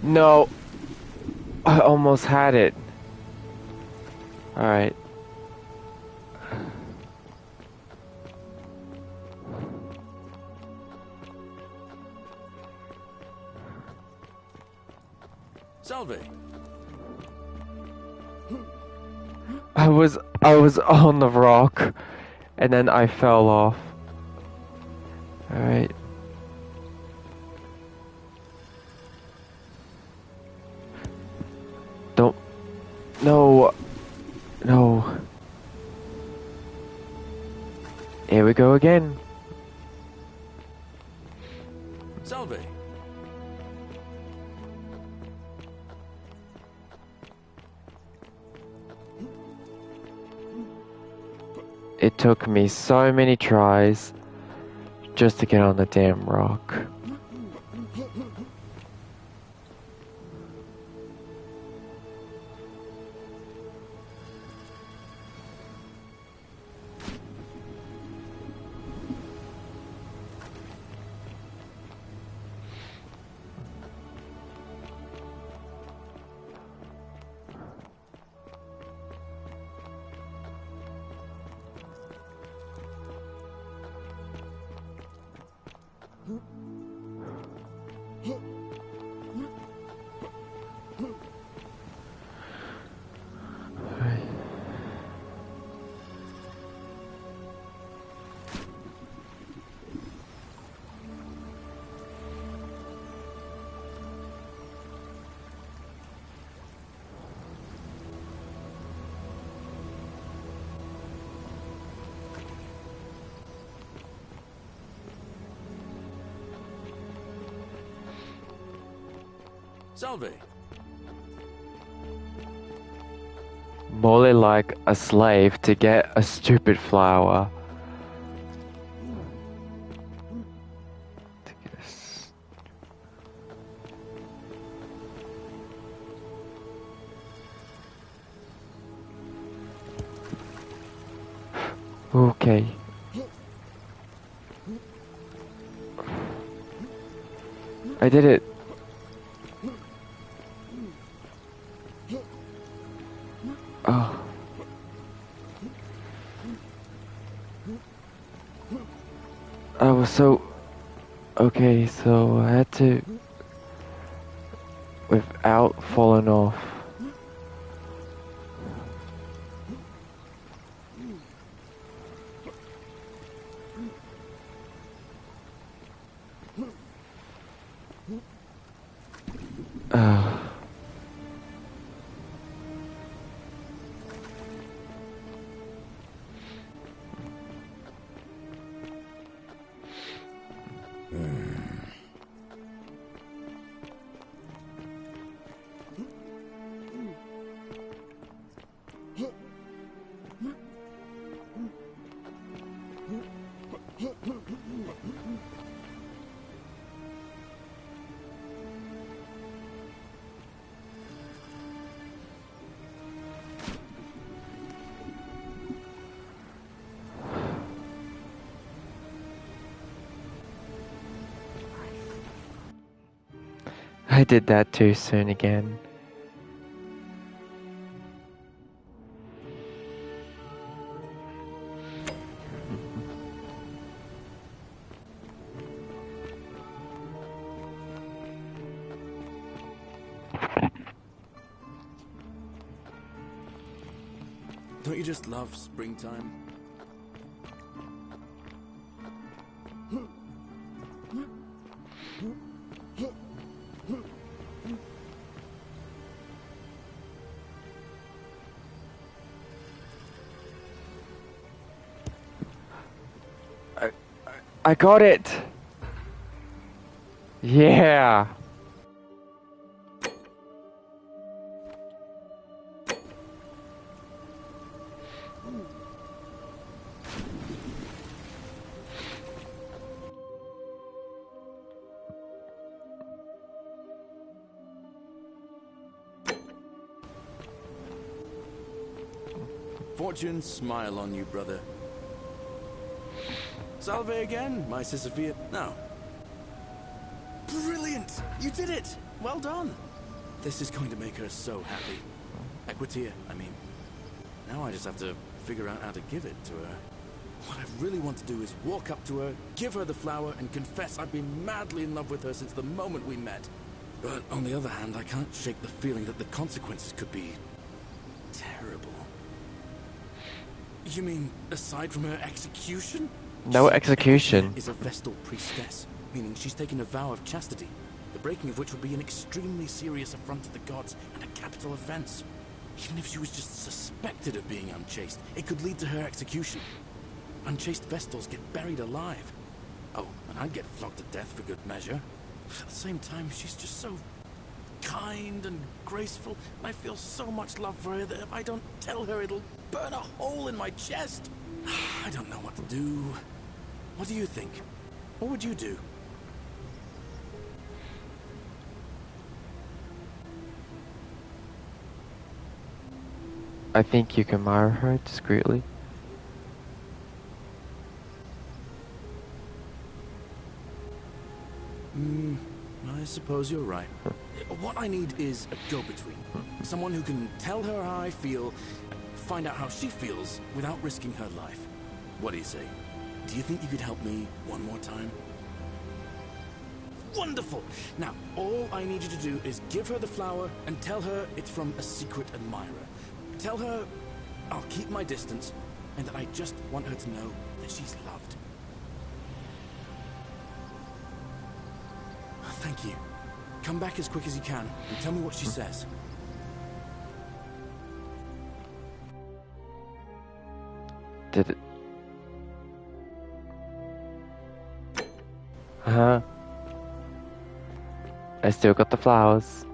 A: No, I almost had it. Alright.
M: Salve.
A: I was on the rock and then I fell off. Alright. Don't. No. No. Here we go again.
M: Salve.
A: It took me so many tries just to get on the damn rock.
M: Salve.
A: More like a slave to get a stupid flower. Okay. I did it. Oh. I was so... Okay, so I had to... Without falling off. I did that too soon again.
M: Don't you just love springtime?
A: I got it! Yeah!
M: fortune smile on you, brother. Salve again, my Sisyphia. Now. Brilliant! You did it! Well done! This is going to make her so happy. Equitia, I mean. Now I just have to figure out how to give it to her. What I really want to do is walk up to her, give her the flower, and confess I've been madly in love with her since the moment we met. But on the other hand, I can't shake the feeling that the consequences could be terrible. You mean, aside from her execution?
A: No execution.
M: Is a Vestal priestess, meaning she's taken a vow of chastity, the breaking of which would be an extremely serious affront to the gods and a capital offense. Even if she was just suspected of being unchaste, it could lead to her execution. Unchaste Vestals get buried alive. Oh, and I'd get flogged to death for good measure. At the same time, she's just so kind and graceful, and I feel so much love for her that if I don't tell her, it'll burn a hole in my chest. I don't know what to do. What do you think? What would you do?
A: I think you can marry her discreetly.
M: I suppose you're right. What I need is a go-between. Someone who can tell her how I feel, find out how she feels without risking her life. What do you say? Do you think you could help me one more time? Wonderful! Now, all I need you to do is give her the flower and tell her it's from a secret admirer. Tell her I'll keep my distance and that I just want her to know that she's loved. Thank you. Come back as quick as you can and tell me what she says.
A: Did it? Uh-huh. I still got the flowers.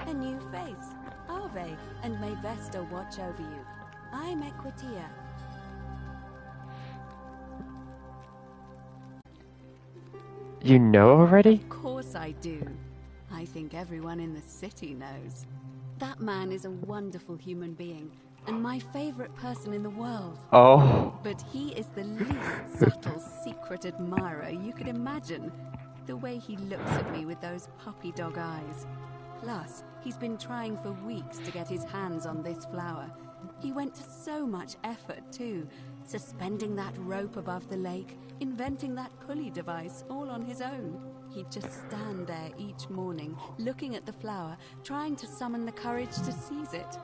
N: A new face. Ave, and may Vesta watch over you. I'm Equitia.
A: You know already?
N: Of course I do. I think everyone in the city knows. That man is a wonderful human being, and my favorite person in the world.
A: Oh.
N: But he is the least subtle secret admirer you could imagine. The way he looks at me with those puppy dog eyes. Plus, he's been trying for weeks to get his hands on this flower. He went to so much effort, too. Suspending that rope above the lake, inventing that pulley device all on his own. He'd just stand there each morning, looking at the flower, trying to summon the courage to seize it.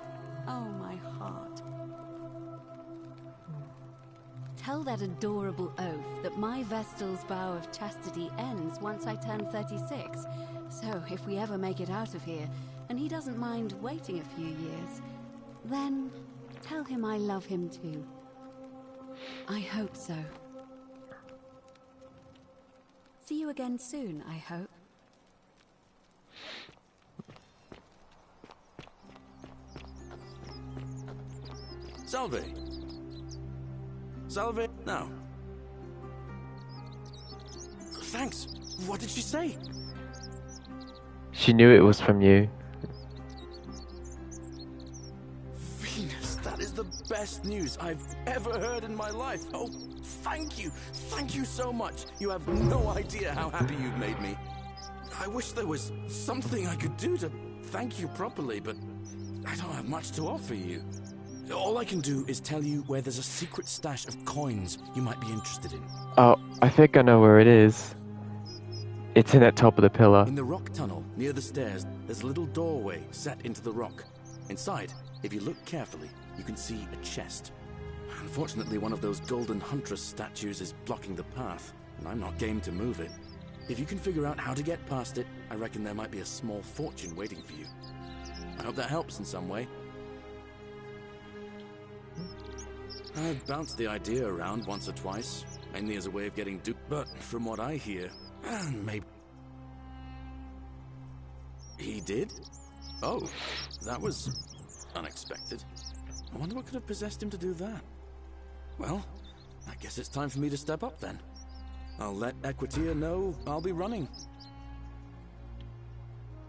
N: Oh, my heart. Tell that adorable oaf that my Vestal's vow of chastity ends once I turn 36. So if we ever make it out of here, and he doesn't mind waiting a few years, then tell him I love him too. I hope so. See you again soon, I hope.
M: Salve. Salve now. Thanks. What did she say?
A: She knew it was from you.
M: Venus, that is the best news I've ever heard in my life. Oh, thank you. Thank you so much. You have no idea how happy you've made me. I wish there was something I could do to thank you properly, but I don't have much to offer you. All I can do is tell you where there's a secret stash of coins you might be interested in.
A: Oh, I think I know where it is. It's in that top of the pillar.
M: In the rock tunnel, near the stairs, there's a little doorway set into the rock. Inside, if you look carefully, you can see a chest. Unfortunately, one of those golden huntress statues is blocking the path, and I'm not game to move it. If you can figure out how to get past it, I reckon there might be a small fortune waiting for you. I hope that helps in some way. I've bounced the idea around once or twice, mainly as a way of getting duped, but from what I hear, maybe... He did? Oh, that was unexpected. I wonder what could have possessed him to do that. Well, I guess it's time for me to step up then. I'll let Equitia know I'll be running.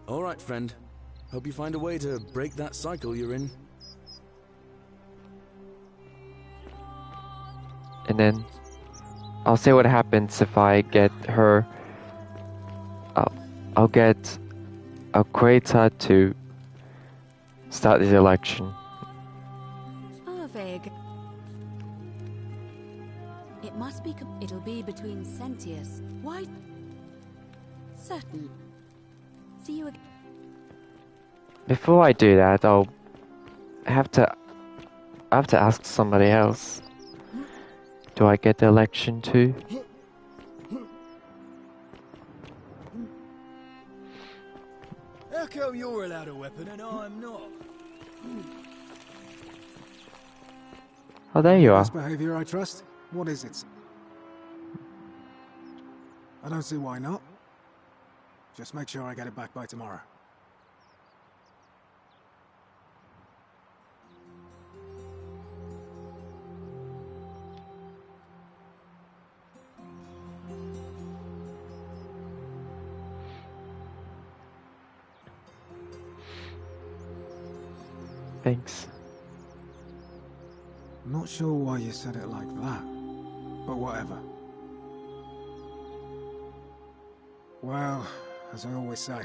M: All right, friend. Hope you find a way to break that cycle you're in.
A: And then I'll see what happens if I get her. I'll get Alqueta to start the election.
N: Arvig. It must be. It'll be between Sentius. Why? Certain. See you again.
A: Before I do that, I have to ask somebody else. Do I get the election too?
E: How come you're allowed a weapon and I'm not?
A: Oh, there you are.
G: Best behavior, I trust. What is it? I don't see why not. Just make sure I get it back by tomorrow.
A: Thanks.
G: Not sure why you said it like that, but whatever. Well, as I always say,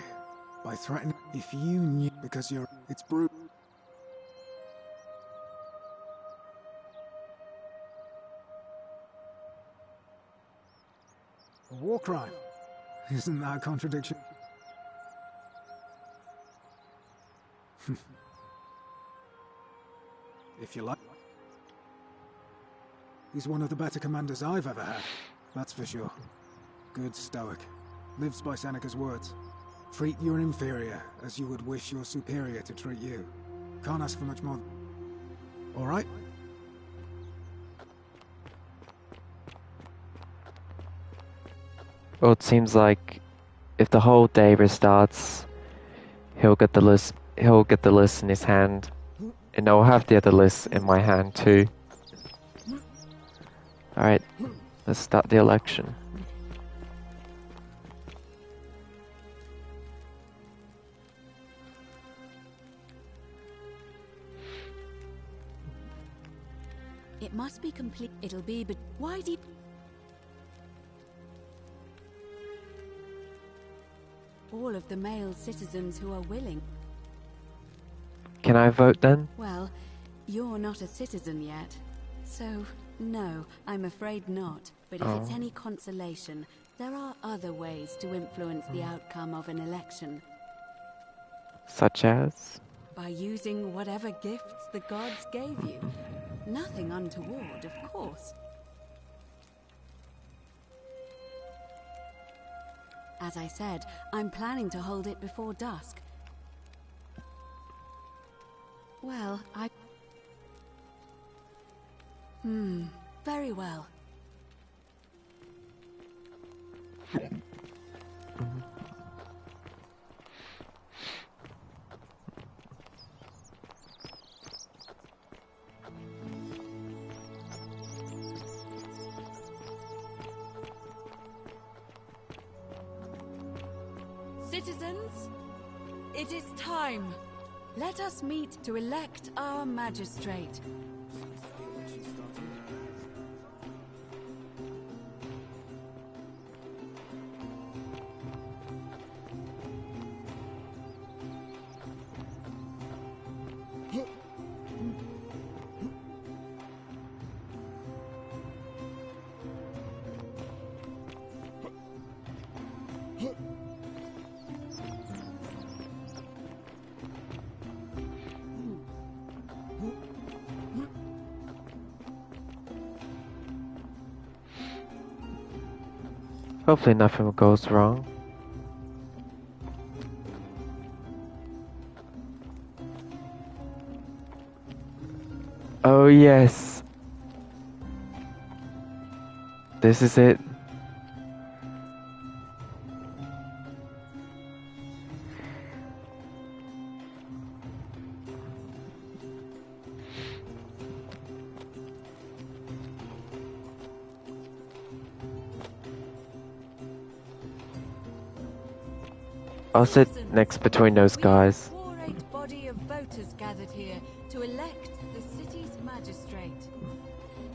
G: by threatening, if you knew, because it's brutal. A war crime. Isn't that a contradiction? If you like. He's one of the better commanders I've ever had, that's for sure. Good stoic. Lives by Seneca's words. Treat your inferior as you would wish your superior to treat you. Can't ask for much more. Alright?
A: Well, it seems like if the whole day restarts, he'll get the list in his hand, and I'll have the other list in my hand too. Alright, let's start the election.
N: It must be complete. It'll be, but why do you... All of the male citizens who are willing.
A: Can I vote then?
N: Well, you're not a citizen yet. So, no, I'm afraid not. But if it's any consolation, there are other ways to influence the outcome of an election.
A: Such as?
N: By using whatever gifts the gods gave you. Nothing untoward, of course. As I said, I'm planning to hold it before dusk. Well, very well. Citizens, it is time. Let us meet to elect our magistrate.
A: Hopefully nothing goes wrong. Oh yes. This is it. I'll sit next between those guys.
N: Great body of voters gathered here to elect the city's magistrate.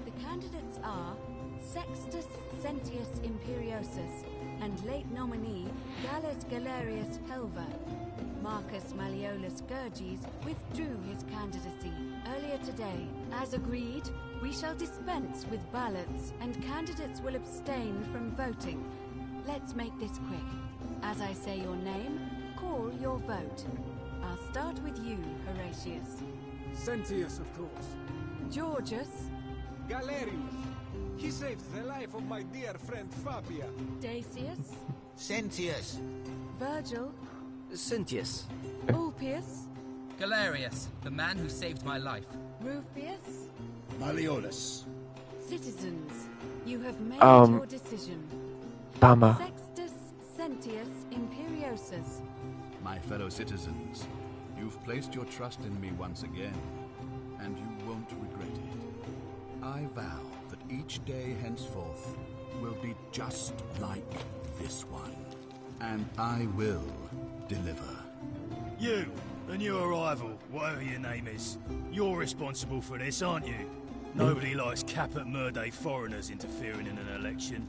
N: The candidates are Sextus Sentius Imperiosus and late nominee Gallus Galerius Helva. Marcus Malleolus Gurges withdrew his candidacy earlier today. As agreed, we shall dispense with ballots and candidates will abstain from voting. Let's make this quick. As I say your name, call your vote. I'll start with you, Horatius.
J: Sentius, of course.
N: Georgius.
J: Galerius. He saved the life of my dear friend Fabia.
N: Dacius.
O: Sentius.
N: Virgil.
P: Sentius.
N: Ulpius.
B: Galerius, the man who saved my life.
N: Rufius.
D: Malleolus.
N: Citizens, you have made
A: Um,
N: your decision.
A: Bummer.
N: Sextus Sentius Imperiosus.
Q: My fellow citizens, you've placed your trust in me once again, and you won't regret it. I vow that each day henceforth will be just like this one, and I will deliver.
E: You and your rival, whatever your name is, you're responsible for this, aren't you? Nobody likes Caput Murday foreigners interfering in an election.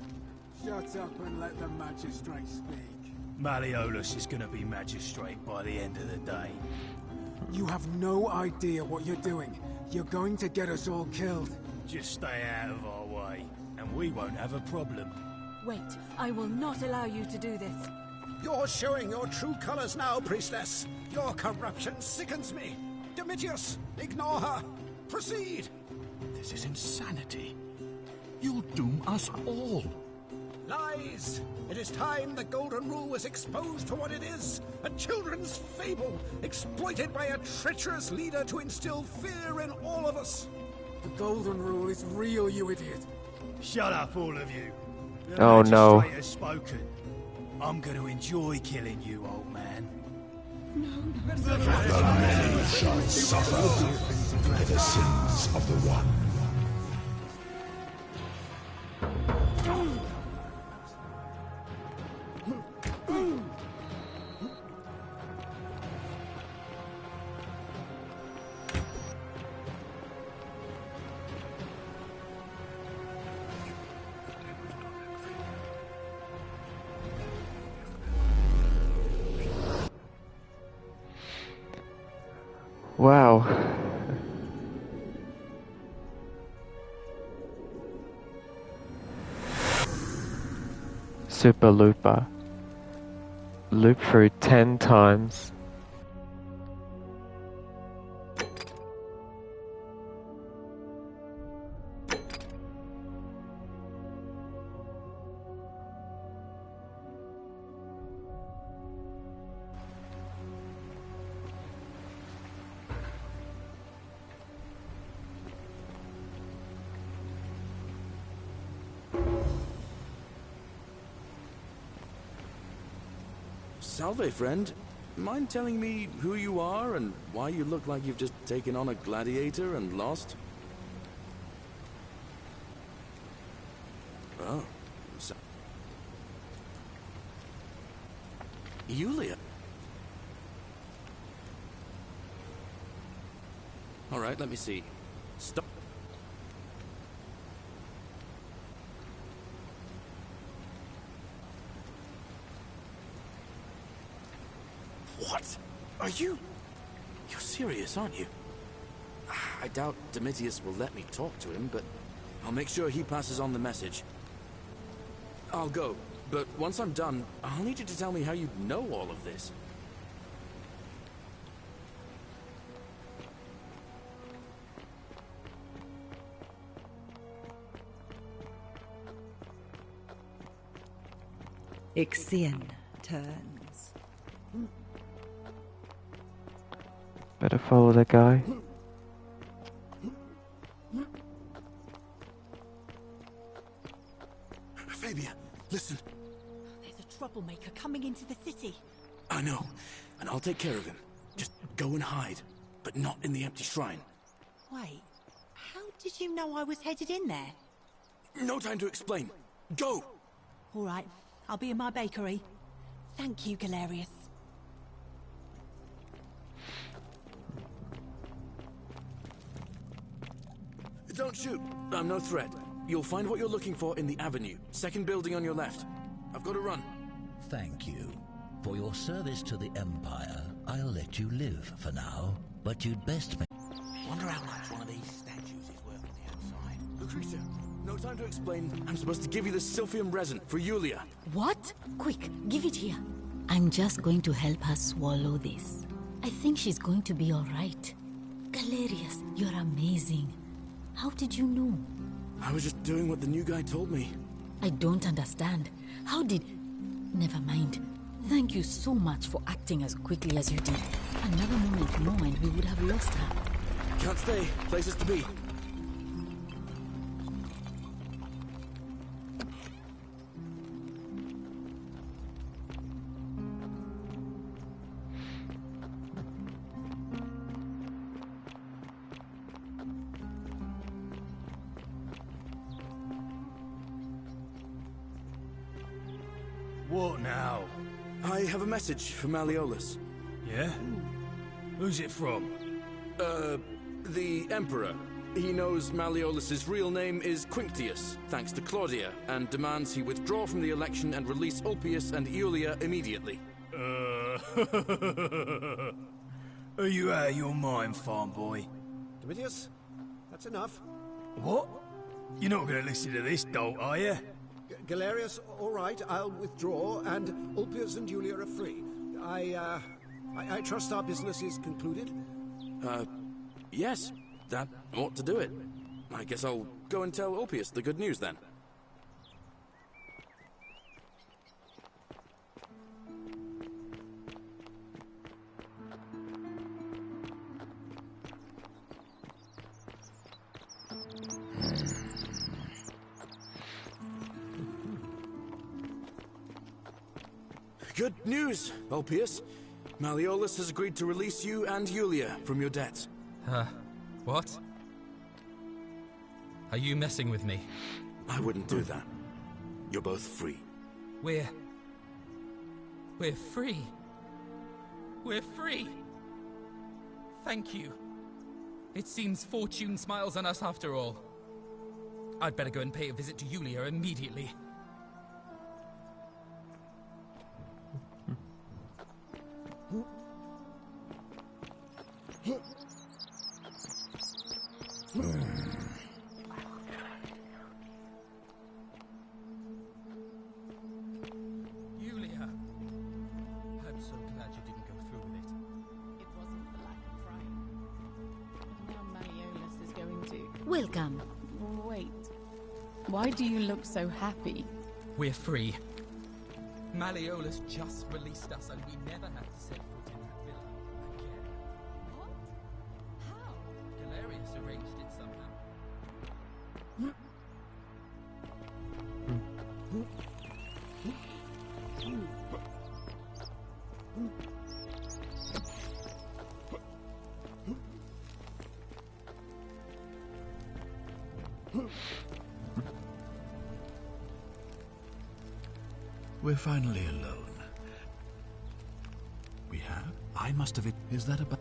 G: Shut up and let the magistrate speak.
E: Malleolus is gonna be magistrate by the end of the day.
G: You have no idea what you're doing. You're going to get us all killed.
E: Just stay out of our way, and we won't have a problem.
N: Wait, I will not allow you to do this.
K: You're showing your true colors now, priestess. Your corruption sickens me. Domitius, ignore her. Proceed.
Q: This is insanity. You'll doom us all.
K: Lies! It is time the Golden Rule was exposed for what it is. A children's fable, exploited by a treacherous leader to instill fear in all of us.
G: The Golden Rule is real, you idiot.
E: Shut up, all of you. The
A: Oh, no.
E: magistrate has spoken. I'm going to enjoy killing you, old man.
R: The many shall suffer for the sins of the one.
A: Wow. Super Looper. Loop through 10 times.
M: Salve, friend. Mind telling me who you are and why you look like you've just taken on a gladiator and lost? Oh. Yulia. All right, let me see. Stop. What? Are you... You're serious, aren't you? I doubt Domitius will let me talk to him, but I'll make sure he passes on the message. I'll go, but once I'm done, I'll need you to tell me how you know all of this.
S: Ixion turns.
A: Better follow the guy.
M: Fabia, listen.
T: There's a troublemaker coming into the city.
M: I know, and I'll take care of him. Just go and hide, but not in the empty shrine.
T: Wait, how did you know I was headed in there?
M: No time to explain. Go!
T: All right, I'll be in my bakery. Thank you, Galerius.
M: Don't shoot. I'm no threat. You'll find what you're looking for in the avenue. Second building on your left. I've got to run.
O: Thank you. For your service to the Empire, I'll let you live for now. But you'd best make...
K: Wonder how much one of these statues is worth on the outside.
M: Lucretia, no time to explain. I'm supposed to give you the Sylphium resin for Yulia.
P: What? Quick, give it here. I'm just going to help her swallow this. I think she's going to be all right. Galerius, you're amazing. How did you know?
M: I was just doing what the new guy told me.
P: I don't understand. How did... Never mind. Thank you so much for acting as quickly as you did. Another moment more and we would have lost her.
M: Can't stay. Places to be.
E: What now?
M: I have a message for Malleolus.
E: Yeah? Who's it from?
M: The Emperor. He knows Malleolus's real name is Quinctius, thanks to Claudia, and demands he withdraw from the election and release Ulpius and Iulia immediately.
E: Are you out of your mind, farm boy?
F: Domitius, that's enough.
E: What? You're not going to listen to this dolt, are you?
F: Galerius, all right, I'll withdraw, and Ulpius and Julia are free. I trust our business is concluded?
M: Yes, that ought to do it. I guess I'll go and tell Ulpius the good news then. Good news, Ulpius. Malleolus has agreed to release you and Yulia from your debts.
B: What? Are you messing with me?
M: I wouldn't do that. You're both free.
B: We're free. We're free. Thank you. It seems fortune smiles on us after all. I'd better go and pay a visit to Yulia immediately. Yulia, I'm so glad you didn't go through with it.
U: It wasn't for lack of trying. But now Malleolus is going to...
P: Welcome.
U: Wait. Why do you look so happy?
B: We're free. Malleolus just released us and we never have to set foot in that villa again.
U: What? How?
B: Galerius arranged it somehow.
Q: We're finally alone. We have? I must have it. Is that about?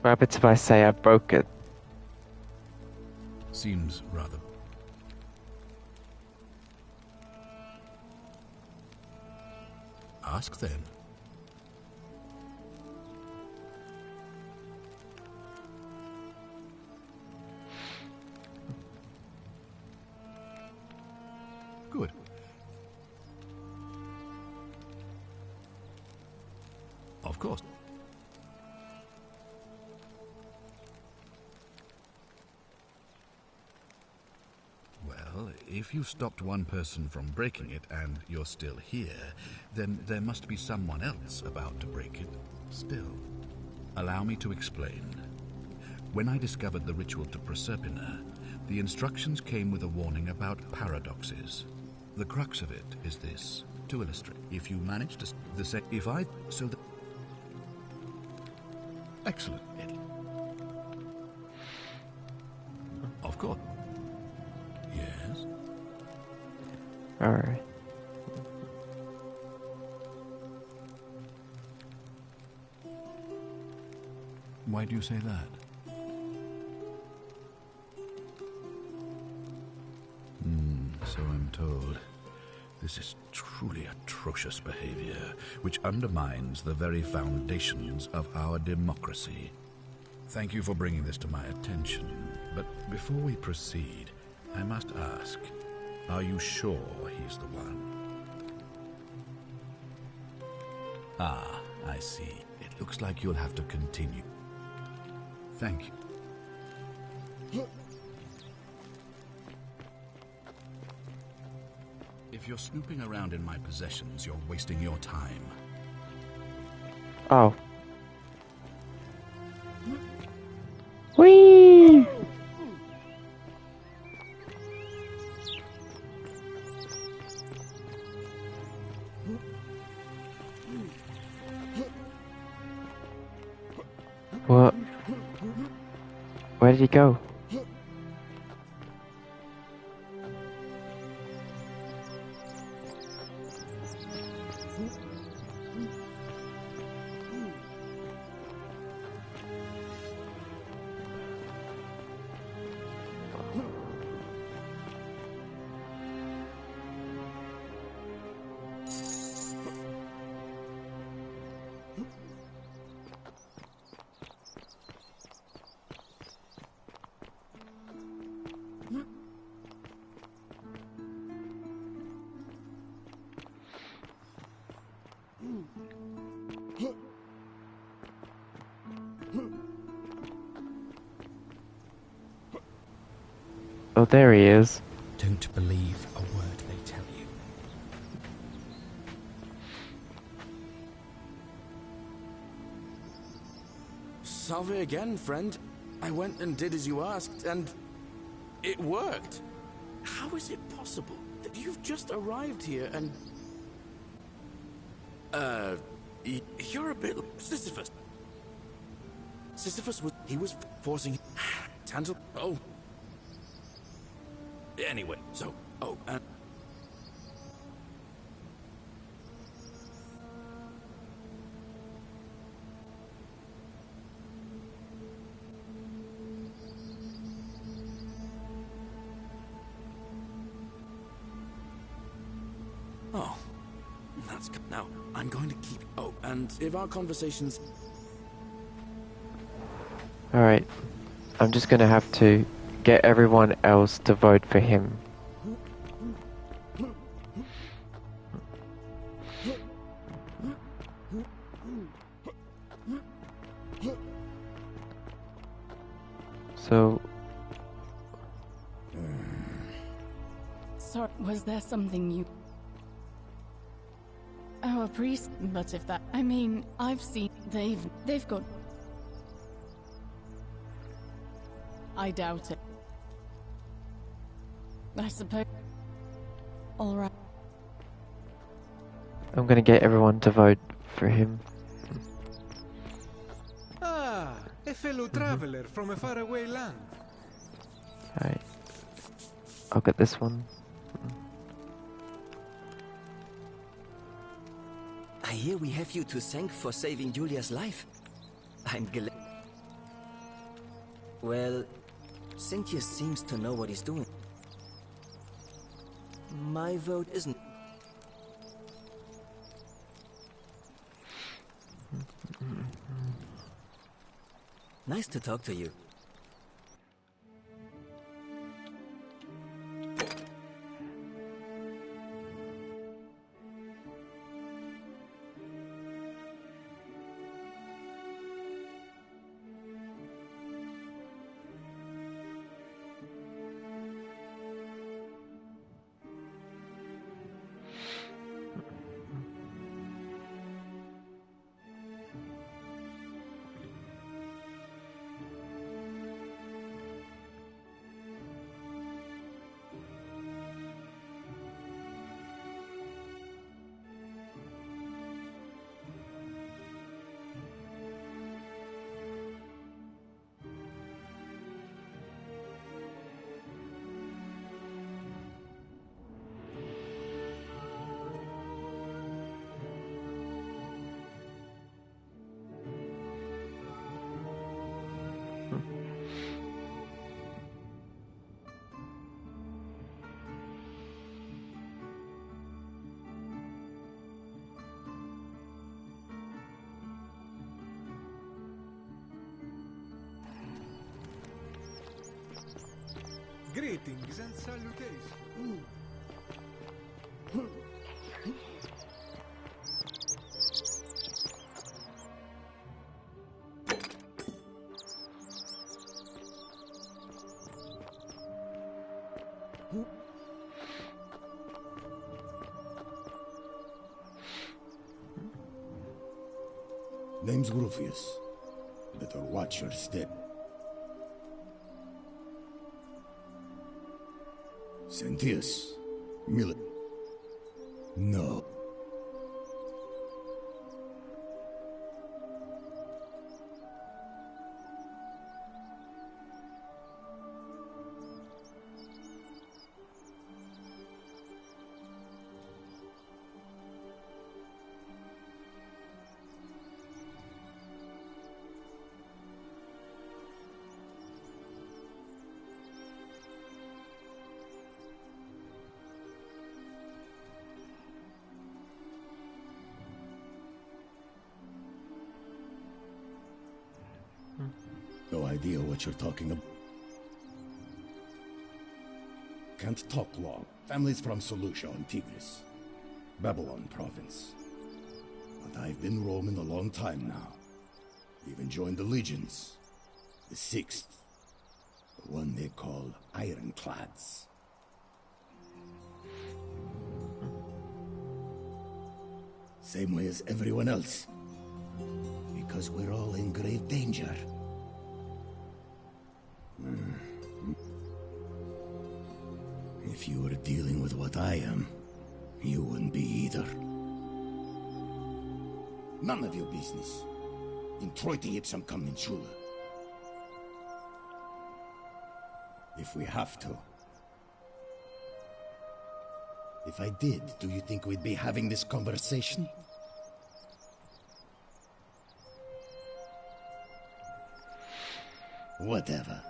A: What happens if I say I broke it?
Q: Seems rather. Ask then. Good. Of course. Well, if you stopped one person from breaking it and you're still here, then there must be someone else about to break it still. Allow me to explain. When I discovered the ritual to Proserpina, the instructions came with a warning about paradoxes. The crux of it is this. To illustrate, if you manage to... so that... Excellent. Of course. Yes?
A: Alright.
Q: Why do you say that? am told. This is truly atrocious behavior, which undermines the very foundations of our democracy. Thank you for bringing this to my attention, but before we proceed, I must ask, are you sure he's the one? Ah, I see. It looks like you'll have to continue. Thank you. If you're snooping around in my possessions, you're wasting your time.
A: Oh. Whee! What? Where did he go? Oh, there he is.
B: Don't believe a word they tell you.
M: Salve again, friend. I went and did as you asked, and it worked. How is it possible that you've just arrived here and... you're a bit like Sisyphus. Sisyphus was forcing... Tantal... Oh. Anyway, so... Oh, and... Oh, that's good. Now, I'm going to keep... Oh, and if our conversations...
A: Alright. I'm just gonna have to get everyone else to vote for him. So...
U: Sorry, was there something you... Oh, a priest, but if that... I mean, I've seen... They've got... I doubt it. I suppose... Alright.
A: I'm gonna get everyone to vote for him.
J: Ah, a fellow traveler from a faraway land.
A: Alright. I'll get this one.
H: I hear we have you to thank for saving Julia's life. I'm glad. Well, Cynthia seems to know what he's doing. My vote isn't. Nice to talk to you.
J: Greetings and salutations.
Q: Name's Rufius. Better watch your step. Sentius. Millet. No. No idea what you're talking about. Can't talk long. Family's from Seleucia on Tigris, Babylon province. But I've been roaming a long time now. Even joined the legions. The 6th. The one they call Ironclads. Same way as everyone else. Because we're all in grave danger. If you were dealing with what I am, you wouldn't be either. None of your business. In Troiti ipsum commensula. If we have to. If I did, do you think we'd be having this conversation? Whatever.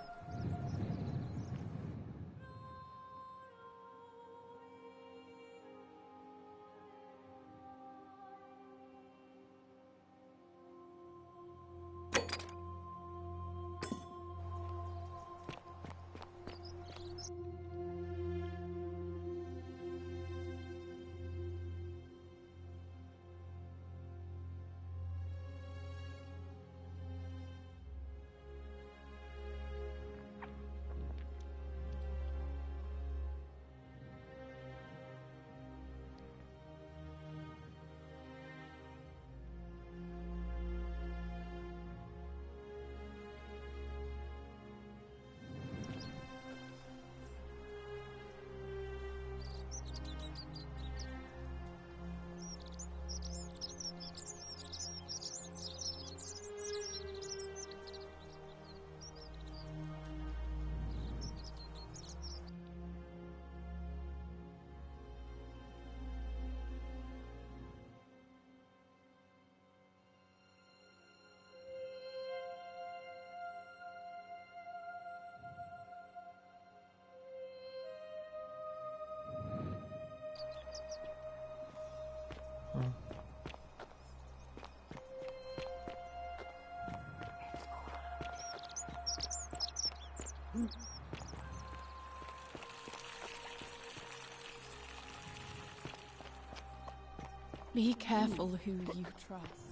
U: Be careful who you trust.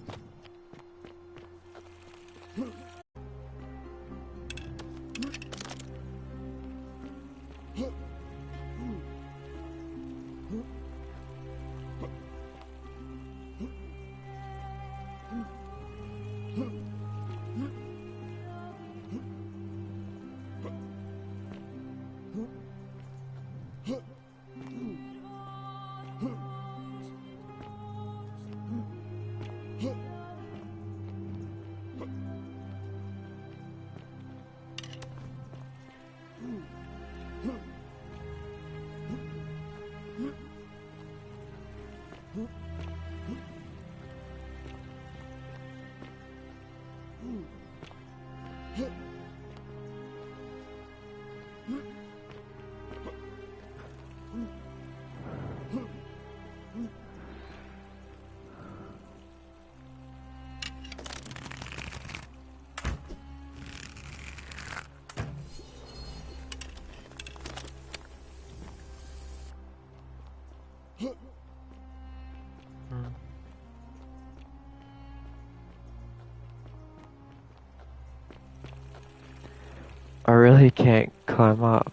A: I really can't climb up.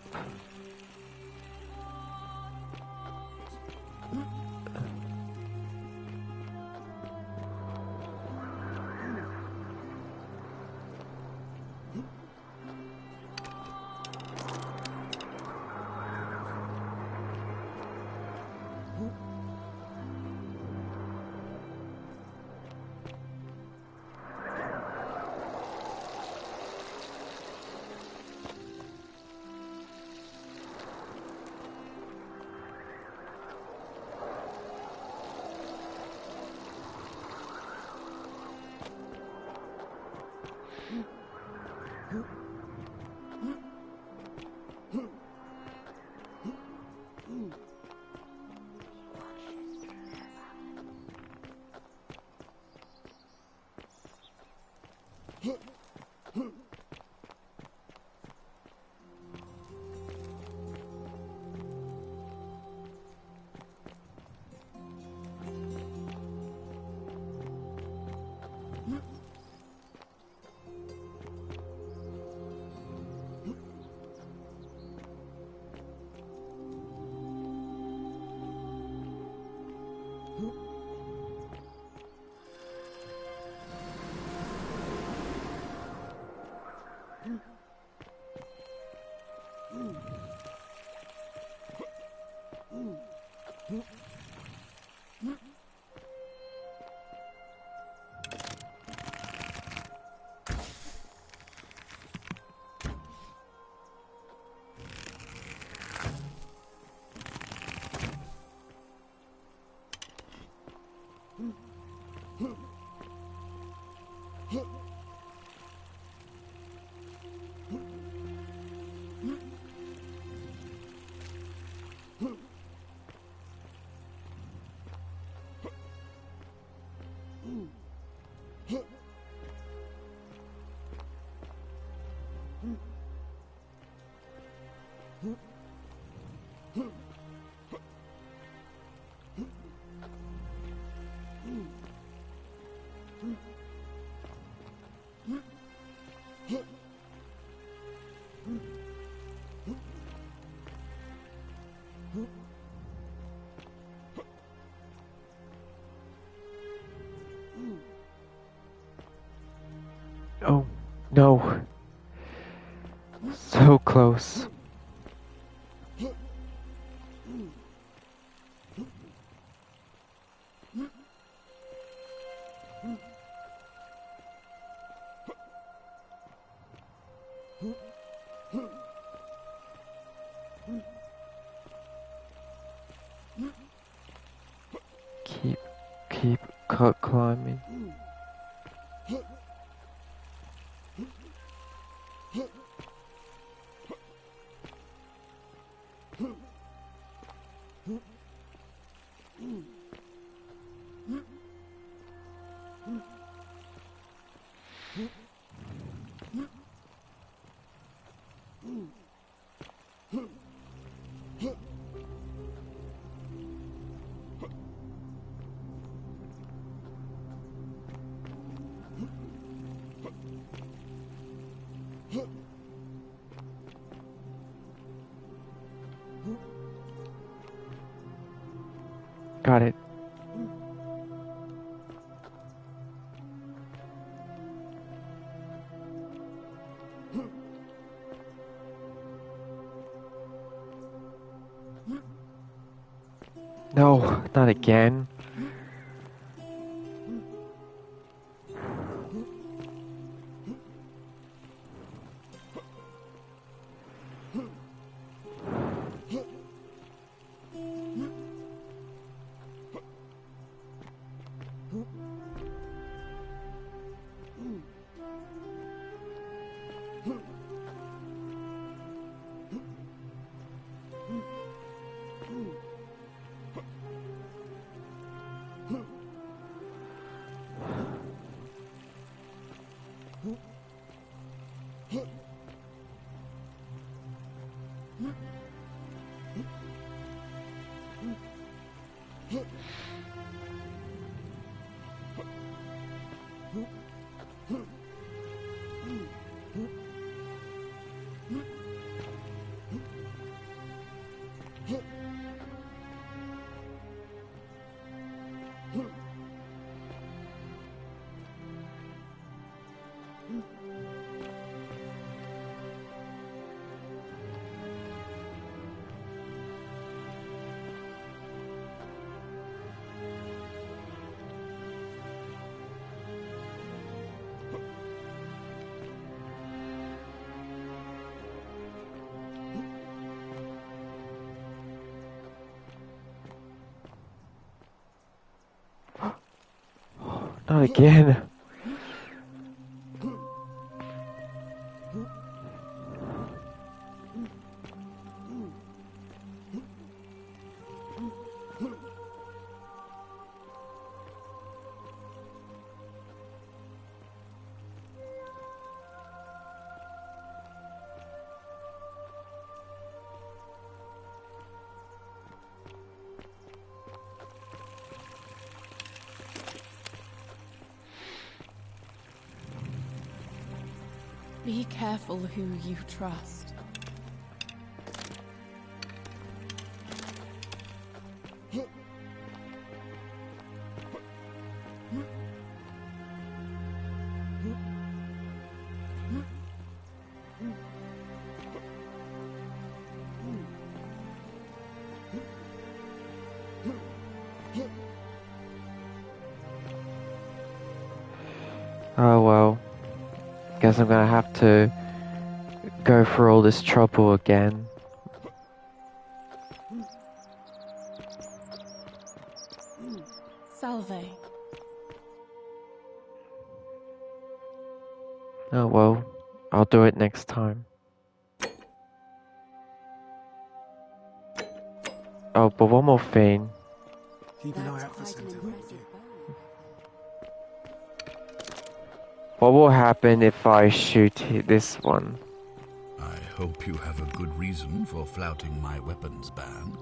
A: Oh, no. So close. Keep climbing. Got it. No, not again. Not again.
U: Be careful who you trust.
A: Oh well. Guess I'm gonna have to go through all this trouble again.
U: Salve.
A: Oh well, I'll do it next time. Oh, but one more thing.
G: Keep an eye out for Sentinel.
A: What will happen if I shoot this one?
Q: I hope you have a good reason for flouting my weapons ban.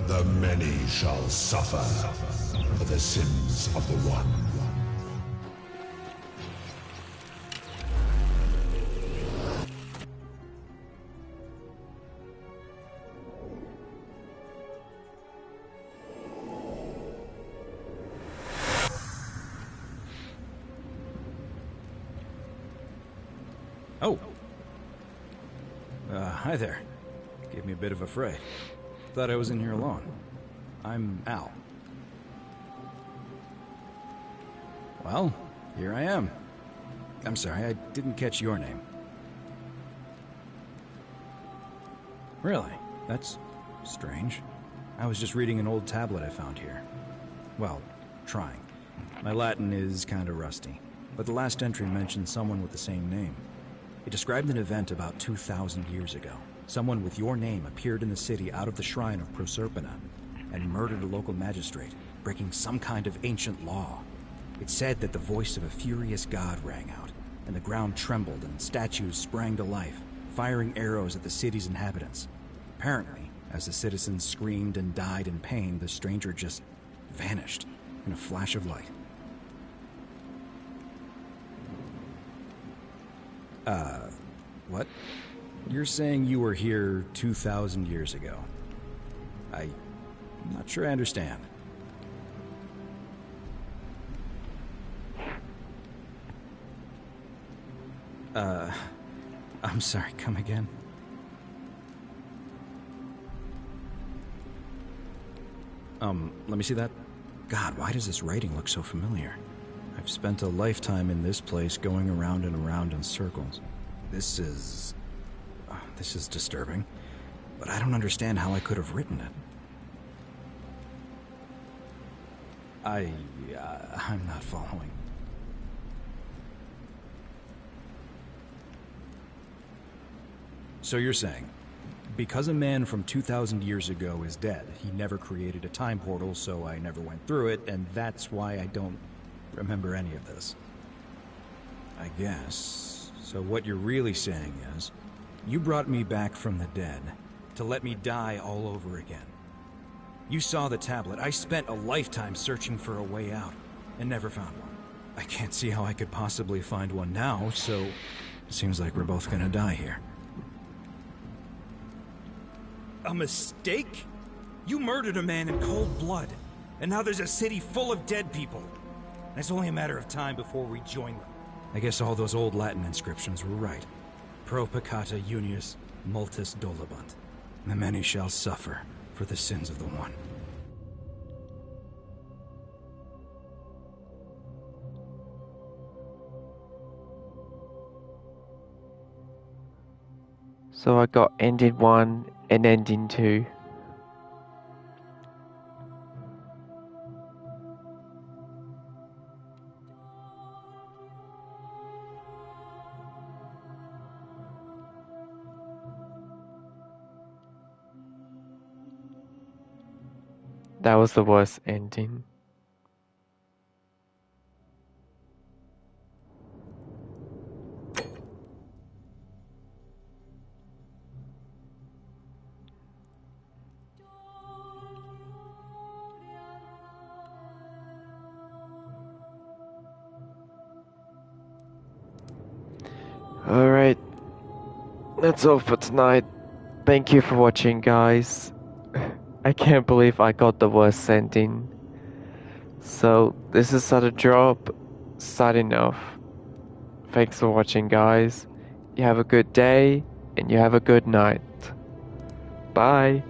R: The many shall suffer for the sins of the one.
I: Oh. Hi there. Gave me a bit of a fright. Thought I was in here alone. I'm Al. Well, here I am. I'm sorry, I didn't catch your name. Really? That's strange. I was just reading an old tablet I found here. Well, trying. My Latin is kinda rusty, but the last entry mentioned someone with the same name. It described an event about 2,000 years ago. Someone with your name appeared in the city out of the shrine of Proserpina and murdered a local magistrate, breaking some kind of ancient law. It said that the voice of a furious god rang out, and the ground trembled and statues sprang to life, firing arrows at the city's inhabitants. Apparently, as the citizens screamed and died in pain, the stranger just vanished in a flash of light. What? You're saying you were here 2,000 years ago? I'm not sure I understand. I'm sorry, come again? Let me see that. God, why does this writing look so familiar? I've spent a lifetime in this place going around and around in circles. This is disturbing, but I don't understand how I could have written it. I'm not following. So you're saying, because a man from 2,000 years ago is dead, he never created a time portal, so I never went through it, and that's why I don't remember any of this. I guess. So what you're really saying is, You brought me back from the dead to let me die all over again. You saw the tablet. I spent a lifetime searching for a way out and never found one. I can't see how I could possibly find one now, so it seems like we're both gonna die here. A mistake? You murdered a man in cold blood, and now there's a city full of dead people. And it's only a matter of time before we join them. I guess all those old Latin inscriptions were right. Pro peccata unius multis dolabunt. The many shall suffer for the sins of the one.
A: So I got ending 1 and ending 2. That was the worst ending. Alright, that's all for tonight. Thank you for watching, guys. I can't believe I got the worst ending. So, this is Sudden Drop, signing off. Thanks for watching, guys. You have a good day, and you have a good night. Bye.